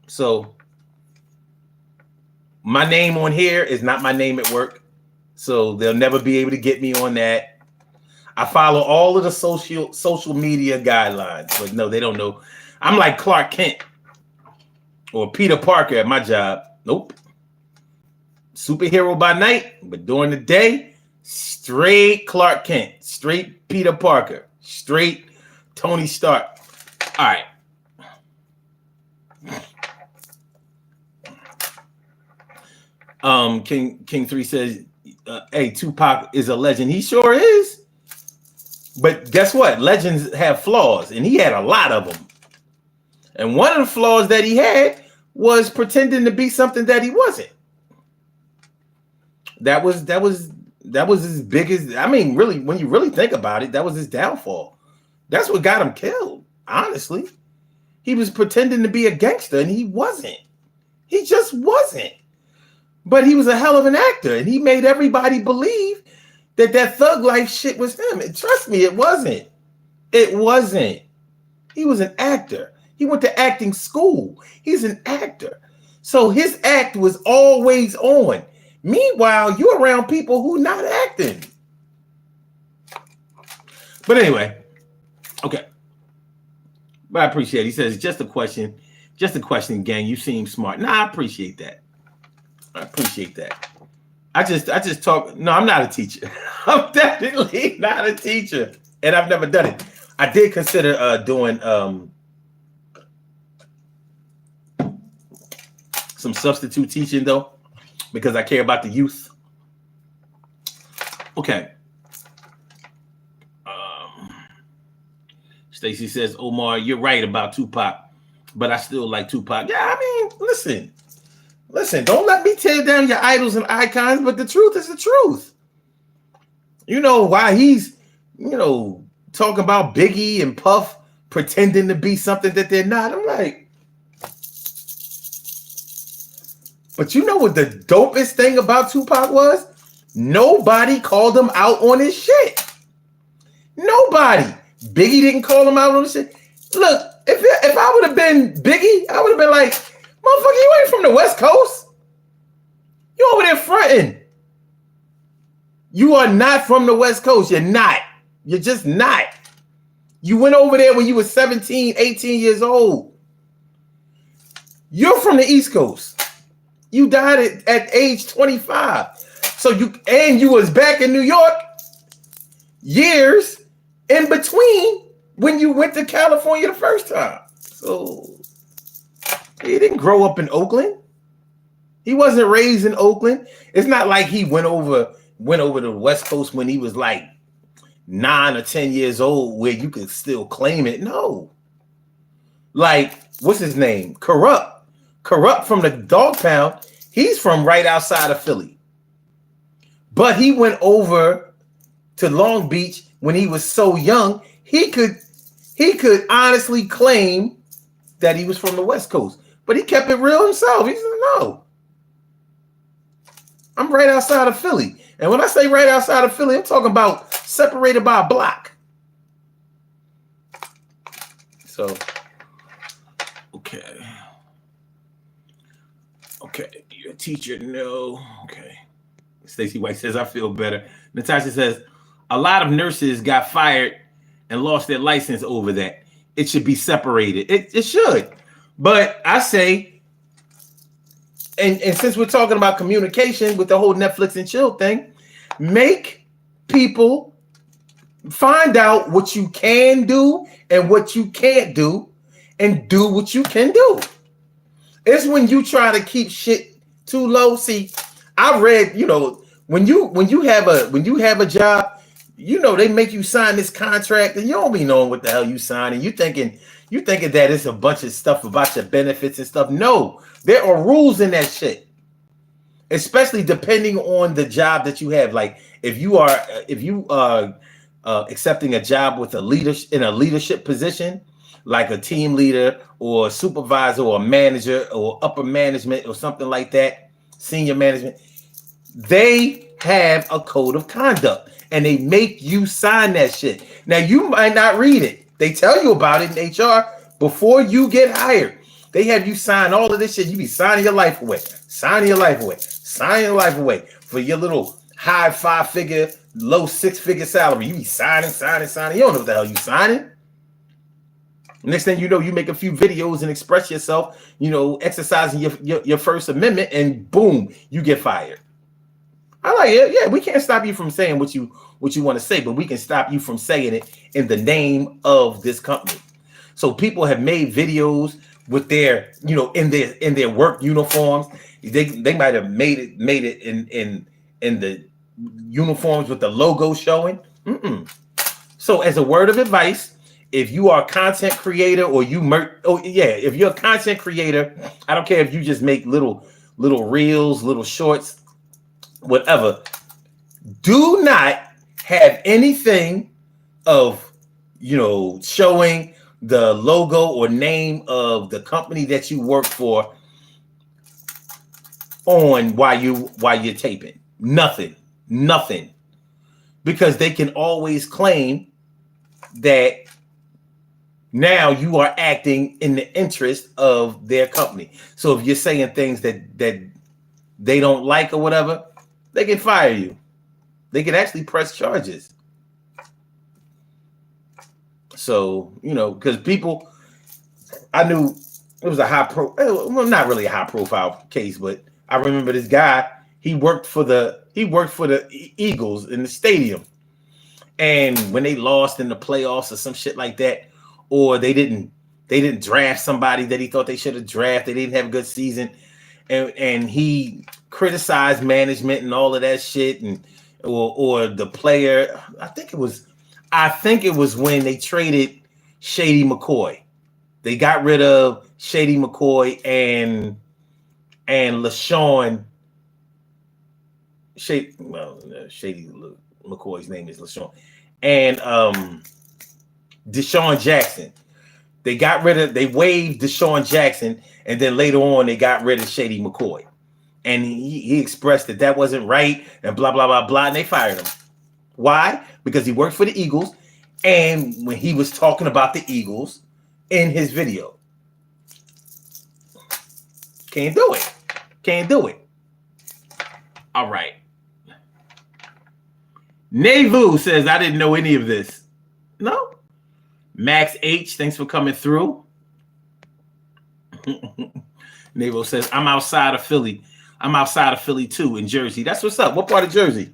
so my name on here is not my name at work, so they'll never be able to get me on that. I follow all of the social media guidelines, but no, they don't know. I'm like Clark Kent or Peter Parker at my job. Nope. Superhero by night, but during the day, straight Clark Kent, straight Peter Parker, straight Tony Stark. All right. King 3 says, hey, Tupac is a legend. He sure is. But guess what? Legends have flaws, and he had a lot of them. And one of the flaws that he had was pretending to be something that he wasn't. That was his biggest. I mean, really, when you really think about it, that was his downfall. That's what got him killed. Honestly, he was pretending to be a gangster, and he wasn't. He just wasn't. But he was a hell of an actor, and he made everybody believe that thug life shit was him. And trust me, it wasn't. It wasn't. He was an actor. He went to acting school. He's an actor. So his act was always on. Meanwhile, you're around people who not acting. But anyway, okay. But I appreciate it. He says, just a question, gang. You seem smart. Nah, I appreciate that. I appreciate that. I just talk. No, I'm not a teacher. I'm definitely not a teacher, and I've never done it. I did consider doing some substitute teaching though, because I care about the youth. Okay. Stacy says, Omar, you're right about Tupac, but I still like Tupac. Yeah, I mean, listen, don't let me tear down your idols and icons, but the truth is the truth. You know why he's, talking about Biggie and Puff pretending to be something that they're not. I'm like, but you know what the dopest thing about Tupac was? Nobody called him out on his shit. Nobody. Biggie didn't call him out on his shit. Look, if I would have been Biggie, I would have been like, motherfucker, you ain't from the West Coast. You over there fronting. You are not from the West Coast. You're not. You're just not. You went over there when you were 17, 18 years old. You're from the East Coast. You died at age 25. So you was back in New York years in between when you went to California the first time. So he didn't grow up in Oakland. He wasn't raised in Oakland. It's not like he went over to the West Coast when he was like 9 or 10 years old where you could still claim it. No. Like, what's his name? Corrupt from the Dog Pound. He's from right outside of Philly. But he went over to Long Beach when he was so young, he could honestly claim that he was from the West Coast. But he kept it real himself. He said, no. I'm right outside of Philly. And when I say right outside of Philly, I'm talking about separated by a block. So, okay. Okay, you're a teacher? No. Okay. Stacey White says, I feel better. Natasha says, a lot of nurses got fired and lost their license over that. It should be separated. It should. But I say, and since we're talking about communication with the whole Netflix and chill thing, make people find out what you can do and what you can't do and do what you can do. It's when you try to keep shit too low. See, I read, when you have a job, you know they make you sign this contract, and you don't be knowing what the hell you signing. You thinking that it's a bunch of stuff about your benefits and stuff. No, there are rules in that shit. Especially depending on the job that you have. Like if you are accepting a job with a leadership position, like a team leader or a supervisor or a manager or upper management or something like that, senior management, they have a code of conduct and they make you sign that shit. Now you might not read it. They tell you about it in HR before you get hired. They have you sign all of this shit. You be signing your life away, signing your life away, signing your life away for your little high 5-figure, low 6-figure salary. You be signing. You don't know what the hell you signing. Next thing you know, you make a few videos and express yourself, you know, exercising your First Amendment, and boom, you get fired. I like it. Yeah, we can't stop you from saying what you want to say, but we can stop you from saying it in the name of this company. So people have made videos with their, you know, in their work uniforms. They might have made it in the uniforms with the logo showing. So as a word of advice, if you are a content creator or if you're a content creator, I don't care if you just make little reels, little shorts, whatever. Do not have anything of, you know, showing the logo or name of the company that you work for on while you're taping. Nothing. Because they can always claim that now you are acting in the interest of their company. So if you're saying things that they don't like or whatever, they can fire you. They can actually press charges. So, you know, because people, I knew it was not really a high profile case, but I remember this guy, he worked for the Eagles in the stadium. And when they lost in the playoffs or some shit like that, or they didn't draft somebody that he thought they should have drafted, they didn't have a good season, and he criticized management and all of that shit, and or the player. I think it was when they traded Shady McCoy. They got rid of Shady McCoy and LaShawn. Shady McCoy's name is LaShawn. And Deshaun Jackson. They waived Deshaun Jackson, and then later on they got rid of Shady McCoy. And he expressed that wasn't right, and blah, blah, blah, blah, and they fired him. Why? Because he worked for the Eagles, and when he was talking about the Eagles in his video. Can't do it. All right. Nevu says, I didn't know any of this. No. Max H, thanks for coming through. Nevu says, I'm outside of Philly. I'm outside of Philly too, in Jersey. That's what's up. What part of Jersey?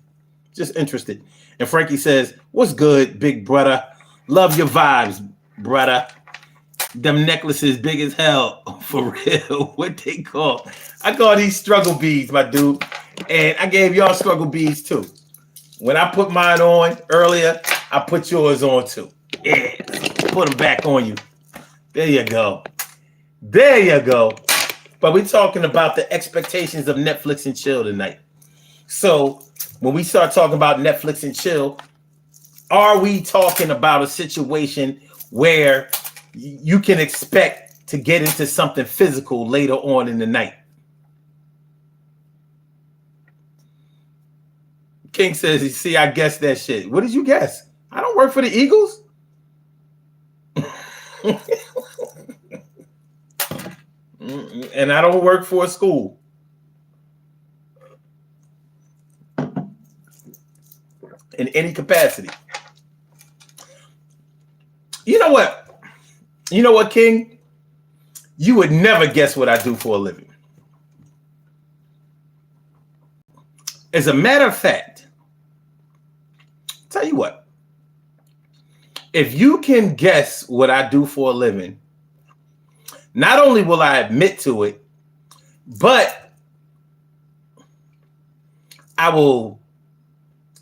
Just interested. And Frankie says, what's good, big brother? Love your vibes, brother. Them necklaces big as hell. For real. What they call? I call these struggle beads, my dude. And I gave y'all struggle beads too. When I put mine on earlier, I put yours on too. Yeah. Put them back on you. There you go. But we're talking about the expectations of Netflix and chill tonight. So when we start talking about Netflix and chill, are we talking about a situation where you can expect to get into something physical later on in the night? King says, you see, I guessed that shit. What did you guess? I don't work for the Eagles. And I don't work for a school. In any capacity. You know what? King? You would never guess what I do for a living. As a matter of fact, tell you what. If you can guess what I do for a living, not only will I admit to it, but I will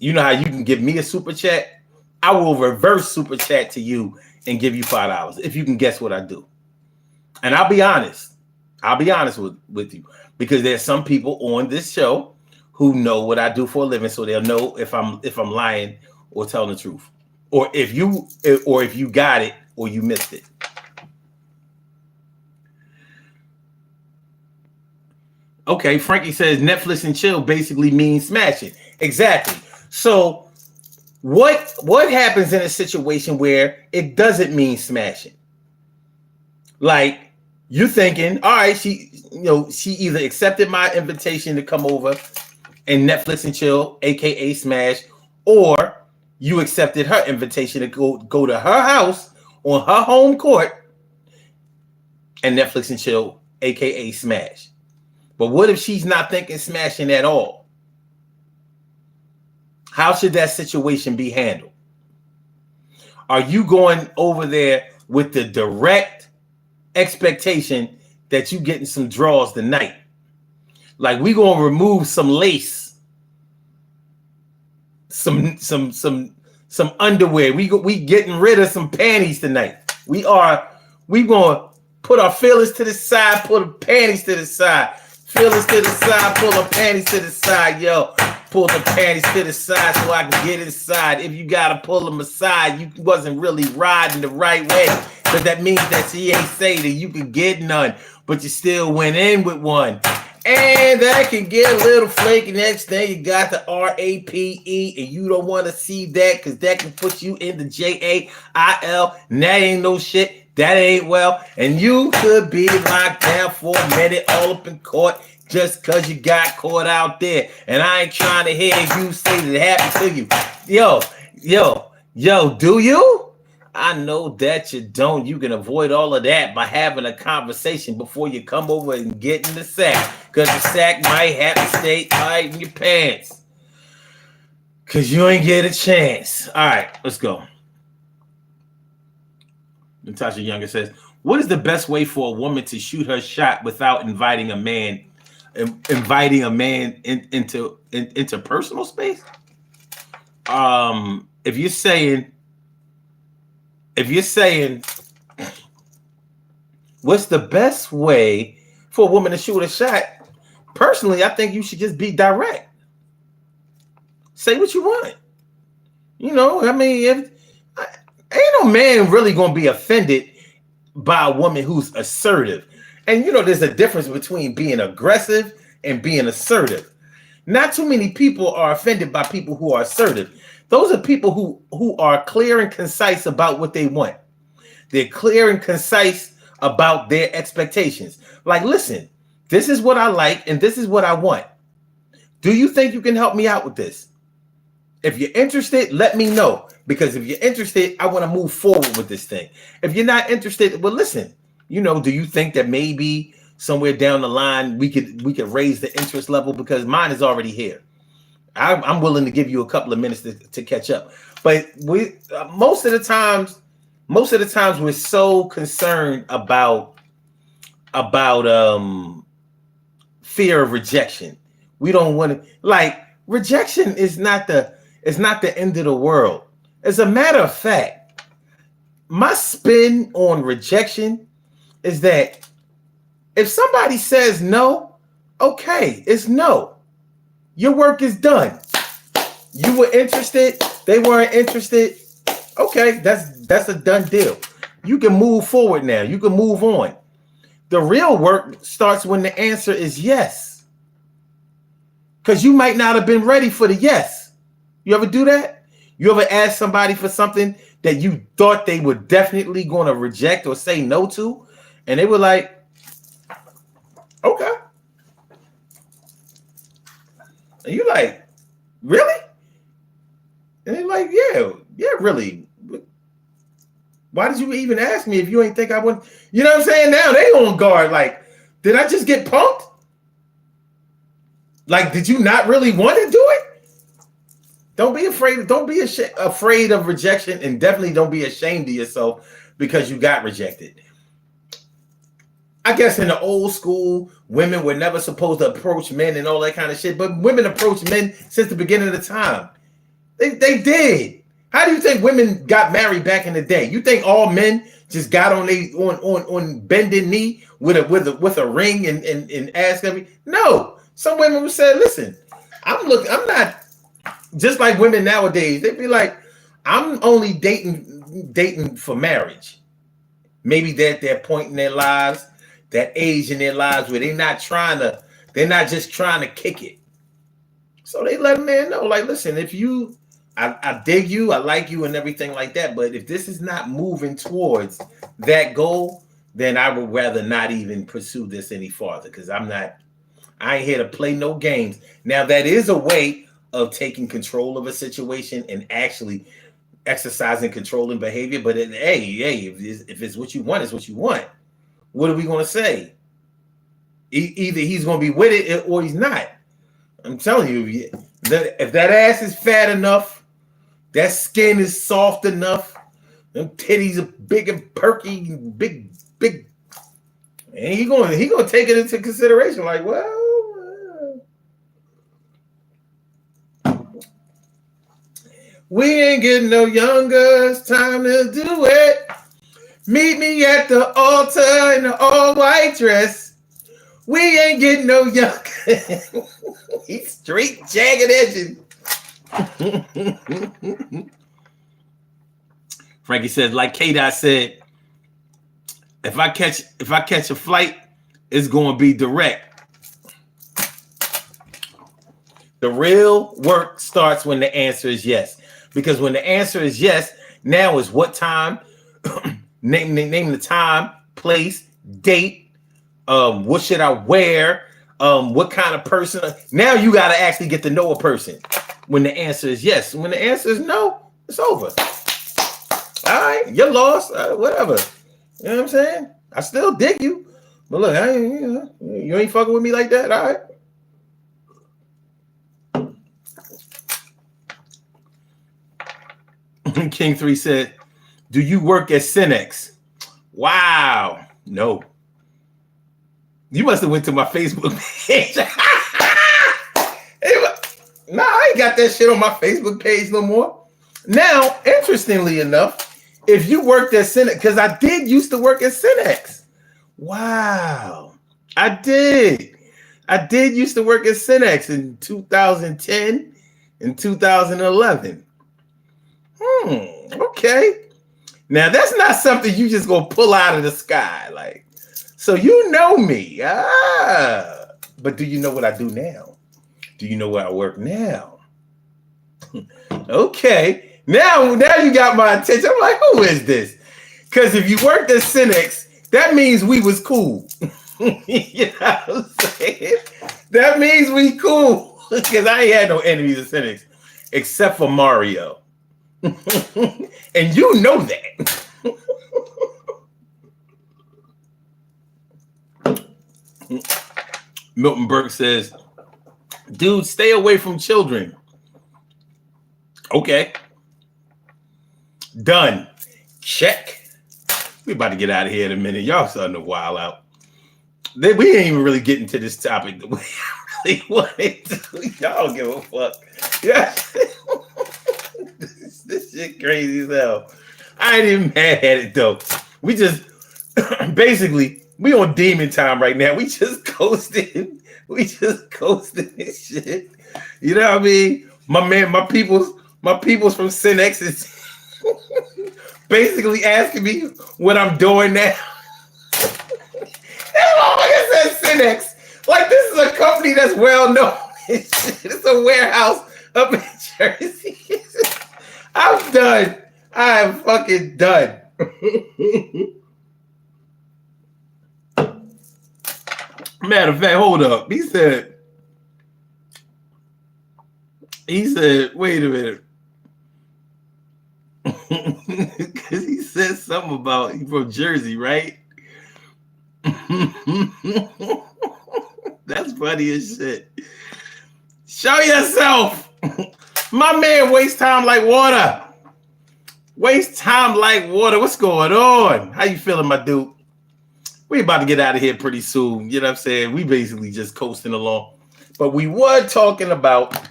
You know how you can give me a super chat? I will reverse super chat to you and give you $5 if you can guess what I do. And I'll be honest. I'll be honest with you, because there's some people on this show who know what I do for a living, so they'll know if I'm lying or telling the truth, or if you got it or you missed it. Okay, Frankie says Netflix and chill basically means smashing. Exactly. So what happens in a situation where it doesn't mean smashing? Like, you're thinking, all right, she either accepted my invitation to come over and Netflix and chill, aka smash, or you accepted her invitation to go to her house on her home court and Netflix and chill, aka smash. But what if she's not thinking smashing at all? How should that situation be handled? Are you going over there with the direct expectation that you getting some draws tonight? Like, we gonna remove some lace, some underwear. We getting rid of some panties tonight. We gonna put our feelings to the side, put the panties to the side. Feelings to the side, pull the panties to the side, yo. Pull the panties to the side so I can get inside. If you gotta pull them aside, you wasn't really riding the right way. Because that means that she ain't say that you could get none, but you still went in with one. And that can get a little flaky. Next thing you got the RAPE, and you don't want to see that because that can put you in the JAIL, and that ain't no shit. That ain't well, and you could be locked down for a minute, all up in court, just because you got caught out there. And I ain't trying to hear you say that it happened to you. Yo, do you? I know that you don't. You can avoid all of that by having a conversation before you come over and get in the sack, because the sack might have to stay tight in your pants, because you ain't get a chance. All right, let's go. Natasha Younger says, what is the best way for a woman to shoot her shot without inviting a man into personal space? If you're saying what's the best way for a woman to shoot a shot, personally, I think you should just be direct. Say what you want. I mean, ain't no man really gonna be offended by a woman who's assertive. And there's a difference between being aggressive and being assertive. Not too many people are offended by people who are assertive. Those are people who are clear and concise about what they want. They're clear and concise about their expectations. Like, listen, this is what I like and this is what I want. Do you think you can help me out with this? If you're interested, let me know. Because if you're interested, I want to move forward with this thing. If you're not interested, well, listen, do you think that maybe somewhere down the line we could raise the interest level? Because mine is already here. I'm willing to give you a couple of minutes to catch up. But most of the times we're so concerned about fear of rejection. We don't want to, rejection is not the end of the world. As a matter of fact, my spin on rejection is that if somebody says no, okay, it's no. Your work is done. You were interested, they weren't interested. Okay, that's a done deal. You can move forward now. You can move on. The real work starts when the answer is yes. Because you might not have been ready for the yes. You ever do that? You ever ask somebody for something that you thought they were definitely going to reject or say no to, and they were like, okay. And you're like, really? And they're like, yeah, really. Why did you even ask me if you ain't think I would? You know what I'm saying? Now they on guard. Like, did I just get punked? Like, did you not really want to do it? Don't be afraid. Don't be afraid of rejection, and definitely don't be ashamed of yourself because you got rejected. I guess in the old school, women were never supposed to approach men and all that kind of shit, but women approach men since the beginning of the time. They did. How do you think women got married back in the day? You think all men just got on bended knee with a ring and ask every? No. Some women would say, listen, I'm not just like women nowadays. They'd be like, I'm only dating for marriage. Maybe they're at that point in their lives, that age in their lives where they're not just trying to kick it. So they let a man know, like, listen, if you, I dig you, I like you and everything like that, but if this is not moving towards that goal, then I would rather not even pursue this any farther because I ain't here to play no games. Now, that is a way of taking control of a situation and actually exercising controlling behavior, but hey, if it's what you want, it's what you want. What are we going to say? Either he's going to be with it or he's not. I'm telling you, if that ass is fat enough, that skin is soft enough, them titties are big and perky, big, and he gonna take it into consideration. Like, well, we ain't getting no younger. It's time to do it. Meet me at the altar in the all-white dress. We ain't getting no younger. He's straight jagged edging. Frankie says, like K-Dot said, if I catch a flight, it's going to be direct. The real work starts when the answer is yes. Because when the answer is yes, now is what time, name the time, place, date, what should I wear, what kind of person. Now you got to actually get to know a person when the answer is yes. When the answer is no, it's over. All right, you're lost, whatever. You know what I'm saying? I still dig you. But look, you ain't fucking with me like that, all right? King 3 said, do you work at Cinex? Wow. No. You must have went to my Facebook page. Nah, I ain't got that shit on my Facebook page no more. Now, interestingly enough, if you worked at Cinex, because I did used to work at Cinex. Wow. I did used to work at Cinex in 2010 and 2011. Okay. Now, that's not something you just gonna pull out of the sky. Like, so you know me. But do you know what I do now? Do you know where I work now? Okay. Now you got my attention. I'm like, who is this? Because if you worked at Cinex, that means we was cool. You know what I'm saying? That means we cool. Because I ain't had no enemies at Cinex except for Mario. And you know that. Milton Burke says, dude, stay away from children. Okay. Done. Check. We about to get out of here in a minute. Y'all starting to wild out. We ain't even really getting to this topic the way I really wanted to. Y'all don't give a fuck. Yeah. This shit crazy as hell. I ain't even mad at it though. We just basically we on demon time right now. We just coasting. We just coasting this shit. You know what I mean? My people's from Cinex is basically asking me what I'm doing now. That motherfucker says Cinex. Like, this is a company that's well known. It's a warehouse up in Jersey. I'm done. I am fucking done. Matter of fact, hold up. He said, wait a minute. Because he said something about he from Jersey, right? That's funny as shit. Show yourself. My man wastes time like water. Waste time like water. What's going on? How you feeling, my dude? We about to get out of here pretty soon. You know what I'm saying? We basically just coasting along. But we were talking about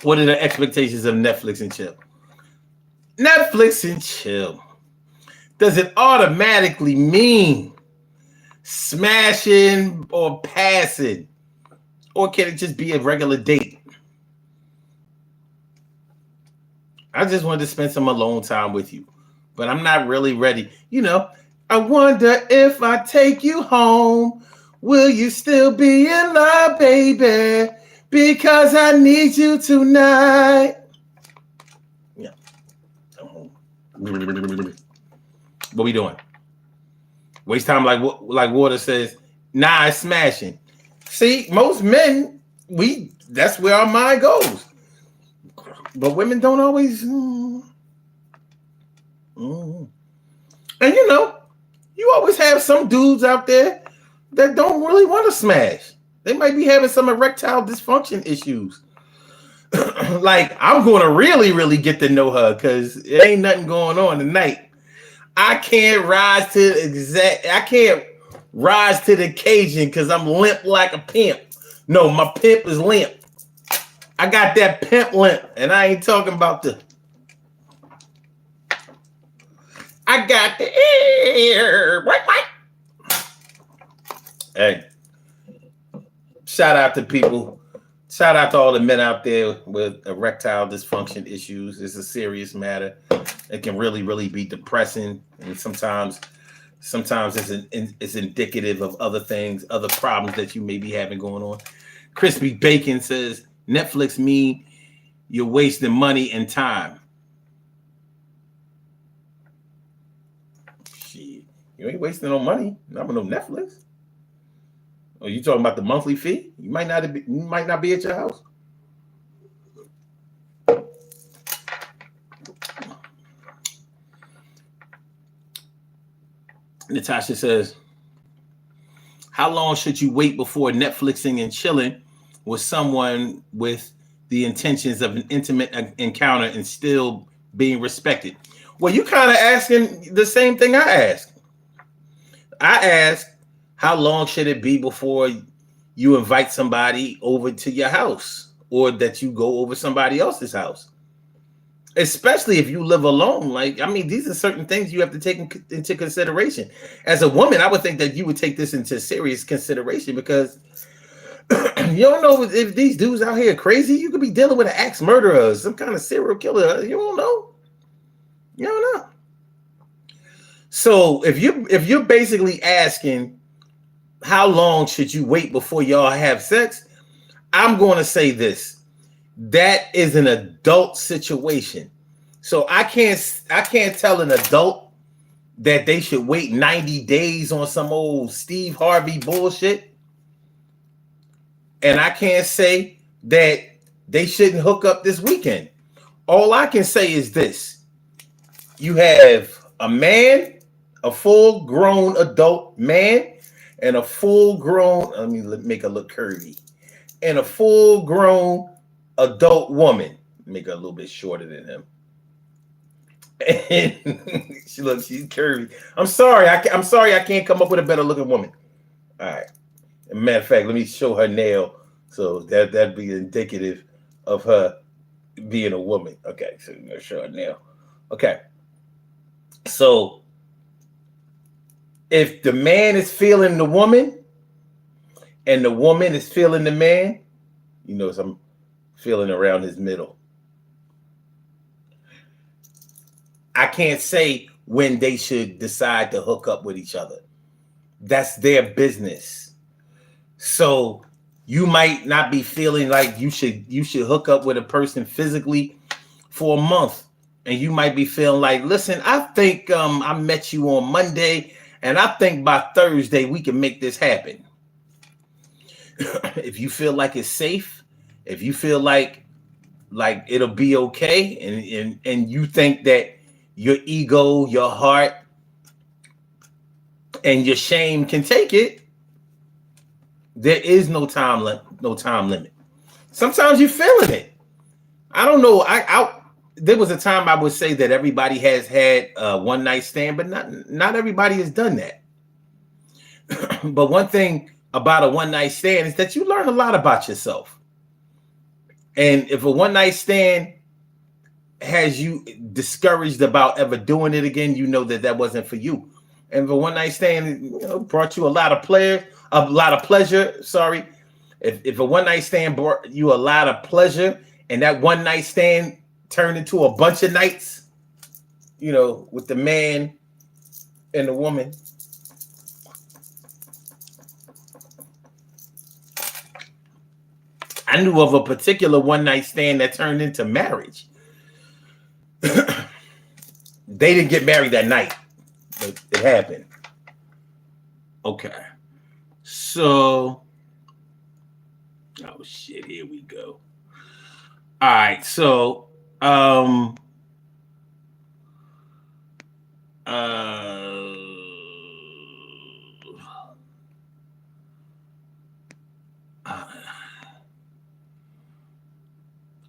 What are the expectations of Netflix and chill? Netflix and chill. Does it automatically mean smashing or passing? Or can it just be a regular date? I just wanted to spend some alone time with you, but I'm not really ready. I wonder if I take you home, will you still be in love, baby? Because I need you tonight. Yeah. What we doing? Waste time like Water says. Nah, it's smashing. See, most men, that's where our mind goes. But women don't always. And you always have some dudes out there that don't really want to smash. They might be having some erectile dysfunction issues. Like, I'm going to really, really get to know her because it ain't nothing going on tonight. I can't rise to the occasion because I'm limp like a pimp. No, my pimp is limp. I got that pimp limp, and I ain't talking about I got the air. Hey, shout out to people. Shout out to all the men out there with erectile dysfunction issues. It's a serious matter. It can really, really be depressing, and sometimes it's indicative of other things, other problems that you may be having going on. Crispy Bacon says Netflix mean you're wasting money and time. Shit, you ain't wasting no money. Not with no Netflix. Oh, you talking about the monthly fee? You might not be at your house. Natasha says, how long should you wait before Netflixing and chilling with someone with the intentions of an intimate encounter and still being respected? Well, you kind of asking the same thing I asked. I asked, how long should it be before you invite somebody over to your house or that you go over somebody else's house? Especially if you live alone. These are certain things you have to take into consideration. As a woman, I would think that you would take this into serious consideration because you don't know if these dudes out here are crazy. You could be dealing with an axe murderer or some kind of serial killer. You don't know. You don't know. So if you're basically asking how long should you wait before y'all have sex, I'm going to say this. That is an adult situation. So I can't tell an adult that they should wait 90 days on some old Steve Harvey bullshit. And I can't say that they shouldn't hook up this weekend. All I can say is this. You have a man, a full-grown adult man, and a full-grown, let me make her look curvy, and a full-grown adult woman. Make her a little bit shorter than him. And she's curvy. I'm sorry I can't come up with a better looking woman. All right. As a matter of fact, let me show her nail. So that'd be indicative of her being a woman. Okay, so I'm gonna show her nail. Okay. So if the man is feeling the woman and the woman is feeling the man, I'm feeling around his middle. I can't say when they should decide to hook up with each other. That's their business. So you might not be feeling like you should hook up with a person physically for a month. And you might be feeling like, listen, I think I met you on Monday, and I think by Thursday we can make this happen. If you feel like it's safe, if you feel like it'll be okay, and you think that your ego, your heart, and your shame can take it, there is no time limit. Sometimes you're feeling it. I don't know. There was a time I would say that everybody has had a one night stand, but not everybody has done that. But one thing about a one night stand is that you learn a lot about yourself. And if a one night stand has you discouraged about ever doing it again, you know that that wasn't for you. And if a one night stand, brought you a lot of pleasure. Sorry, if a one night stand brought you a lot of pleasure, and that one night stand turned into a bunch of nights, with the man and the woman. I knew of a particular one night stand that turned into marriage. They didn't get married that night. It happened. Okay. So, oh shit, here we go. All right. So,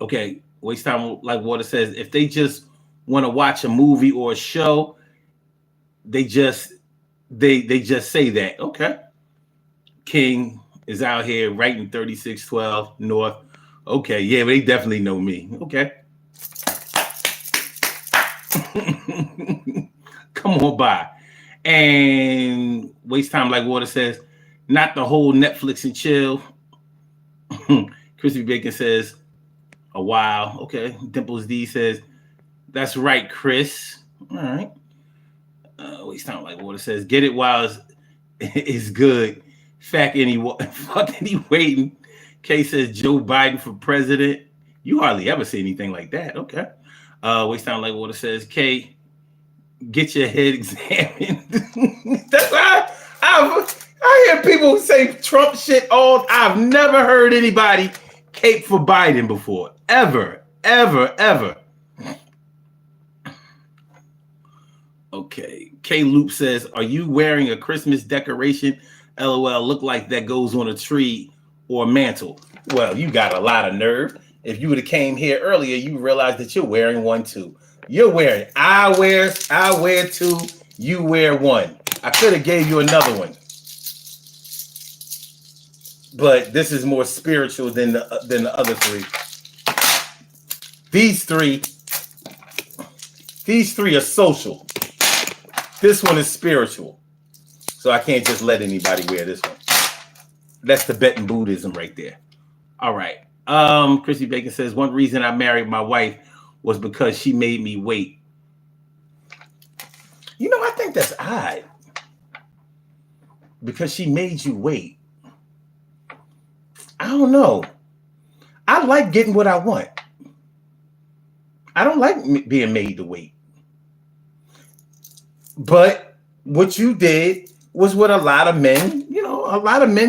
okay, Waste Time Like Water says, if they just want to watch a movie or a show, they just say that. Okay. King is out here writing 3612 North. Okay, yeah, they definitely know me. Okay. Come on by. And Waste Time Like Water says, not the whole Netflix and chill. Crispy Bacon says, a while. Okay. Dimples D says, that's right, Chris. All right. Waste Time Like Water says, get it while it's good. Fuck any waiting. K says, Joe Biden for president. You hardly ever see anything like that. Okay. Waste Time Like Water says, K, get your head examined. That's why I hear people say Trump shit I've never heard anybody cape for Biden before. Ever. Okay. K Loop says, are you wearing a Christmas decoration? LOL, look like that goes on a tree or a mantle. Well, you got a lot of nerve. If you would have came here earlier, you realize that you're wearing one too. You're wearing. I wear two. You wear one. I could have gave you another one, but this is more spiritual than the other three. These three are social. This one is spiritual. So I can't just let anybody wear this one. That's Tibetan Buddhism right there. All right. Chrissy Bacon says, one reason I married my wife was because she made me wait. I think that's odd. Because she made you wait. I don't know. I like getting what I want. I don't like being made to wait. But what you did was what a lot of men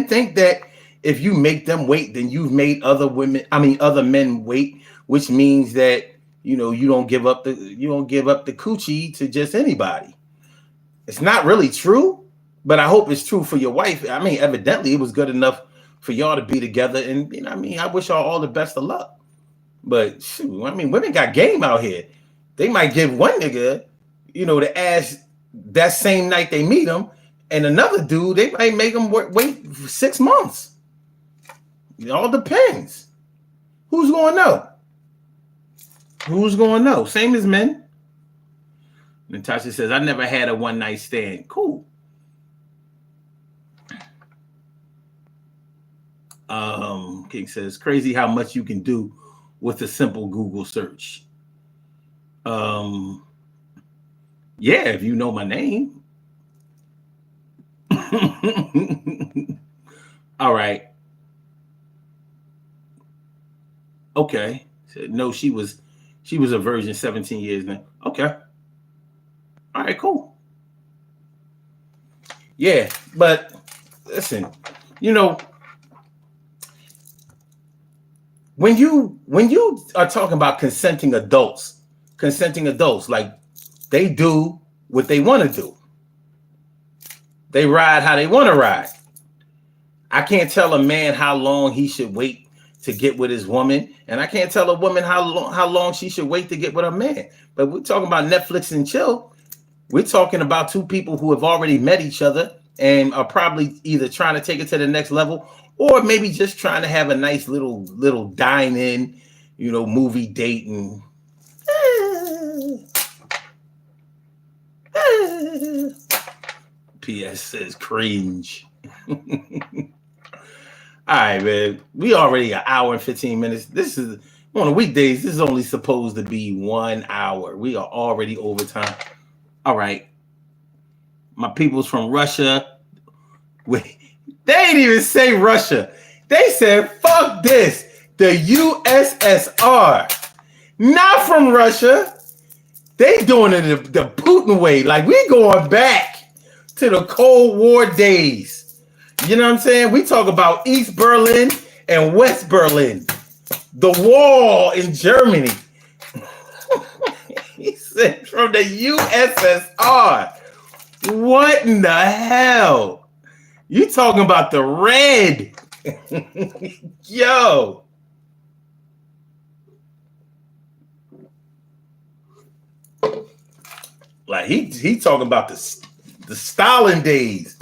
think that if you make them wait, then you've made other men wait, which means that you don't give up the coochie to just anybody. It's not really true, but I hope it's true for your wife. I mean, evidently it was good enough for y'all to be together, and I wish y'all all the best of luck. But shoot, women got game out here. They might give one nigga, the ass that same night they meet him. And another dude, they might make him wait 6 months. It all depends. Who's going to know? Same as men. Natasha says, I never had a one night stand. Cool. King says, crazy how much you can do with a simple Google search. Yeah, if you know my name. All right. Okay. No, she was a virgin 17 years now. Okay. All right, cool. Yeah, but listen, when you are talking about consenting adults, like they do what they want to do. They ride how they want to ride. I can't tell a man how long he should wait to get with his woman, and I can't tell a woman how long she should wait to get with a man. But we're talking about Netflix and chill. We're talking about two people who have already met each other and are probably either trying to take it to the next level or maybe just trying to have a nice little dine-in movie dating. PS says cringe. All right, man. We already an hour and 15 minutes. This is on the weekdays. This is only supposed to be 1 hour. We are already over time. All right. My people's from Russia. Wait, they ain't even say Russia. They said, fuck this. The USSR. Not from Russia. They doing it the Putin way. Like, we going back to the Cold War days. You know what I'm saying? We talk about East Berlin and West Berlin. The wall in Germany. He said from the USSR. What in the hell? You talking about the red? Yo. Like he talking about the Stalin days,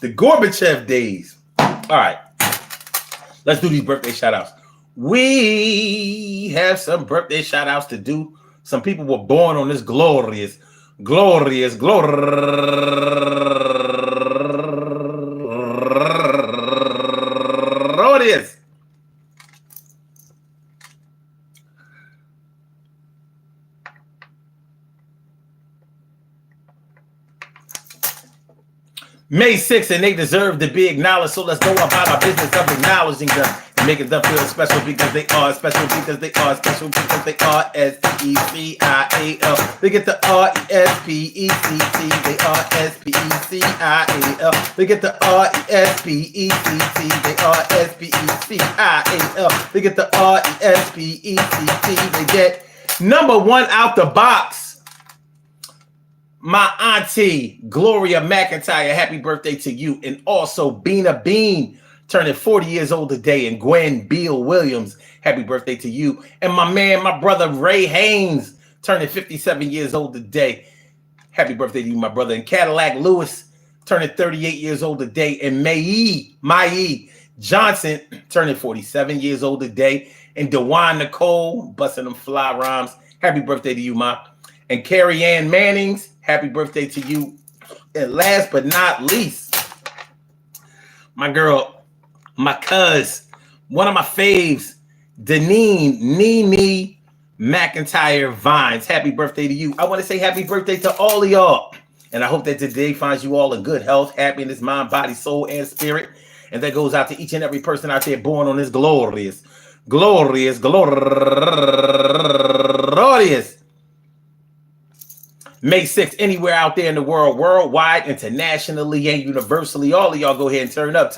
the Gorbachev days. All right. Let's do these birthday shout outs. We have some birthday shout outs to do. Some people were born on this glorious. May 6th, and they deserve to be acknowledged. So let's go about our business of acknowledging them and making them feel special because they are special because they are special because they are SPECIAL. They get the RESPECT. They are SPECIAL. They get the RESPECT. They are SPECIAL. They get the RESPECT. They get number one out the box. My auntie, Gloria McIntyre, happy birthday to you. And also Bina Bean, turning 40 years old today. And Gwen Beal Williams, happy birthday to you. And my man, my brother, Ray Haynes, turning 57 years old today. Happy birthday to you, my brother. And Cadillac Lewis, turning 38 years old today. And Mai Johnson, turning 47 years old today. And DeJuan Nicole, busting them fly rhymes. Happy birthday to you, Ma. And Carrie Ann Mannings, happy birthday to you. And last but not least, my girl, my cuz, one of my faves, Nene McIntyre Vines. Happy birthday to you. I want to say happy birthday to all of y'all. And I hope that today finds you all in good health, happiness, mind, body, soul, and spirit. And that goes out to each and every person out there born on this glorious May 6th, anywhere out there in the world, worldwide, internationally, and universally. All of y'all go ahead and turn up,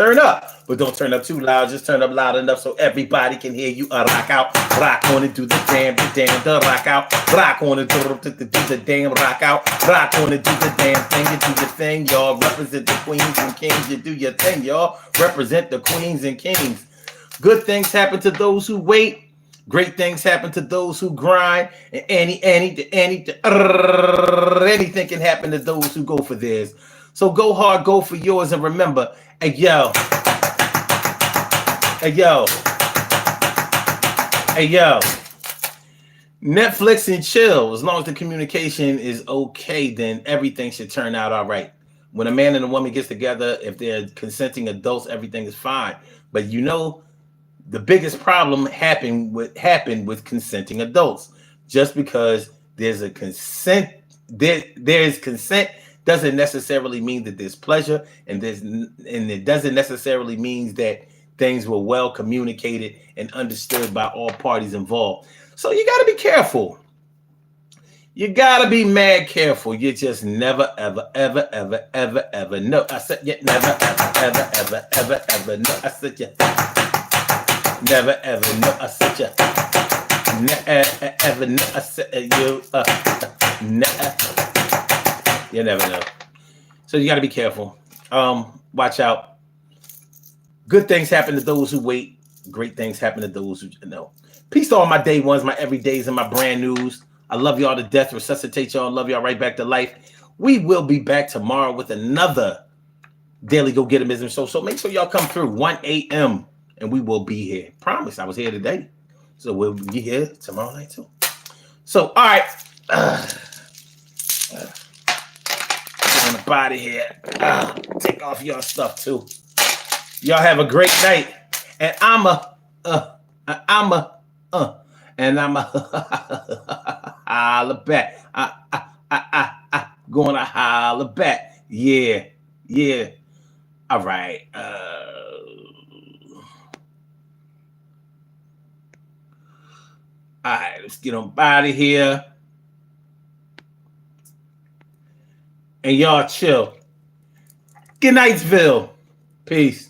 but don't turn up too loud. Just turn up loud enough so everybody can hear you. Rock out, rock on and do the damn, the rock out, rock on and do the damn, rock out, rock on and do the damn thing. You do your thing, y'all. Represent the queens and kings. You do your thing, y'all. Represent the queens and kings. Good things happen to those who wait. Great things happen to those who grind, and anything can happen to those who go for theirs. So go hard, go for yours, and remember, hey yo, Netflix and chill. As long as the communication is okay, then everything should turn out all right. When a man and a woman gets together, if they're consenting adults, everything is fine. But the biggest problem happened with consenting adults. Just because there's a consent, there's consent doesn't necessarily mean that there's pleasure, and it doesn't necessarily mean that things were well communicated and understood by all parties involved. So you got to be careful. You got to be mad careful. You just never, ever know. I said you never, ever know. I said you never ever know. I said you never know. I said you never know. So you got to be careful. Watch out. Good things happen to those who wait. Great things happen to those who know. Peace to all my day ones, my everydays, and my brand news. I love y'all to death. Resuscitate y'all. Love y'all right back to life. We will be back tomorrow with another Daily Go Getimism show. So make sure y'all come through 1 a.m. and we will be here. Promise, I was here today. So we'll be here tomorrow night too. So, all right. Get on the body here. Take off your stuff too. Y'all have a great night. And I'm holla back. Gonna holla back. Yeah. All right. All right, let's get on body here. And y'all chill. Good nightsville. Peace.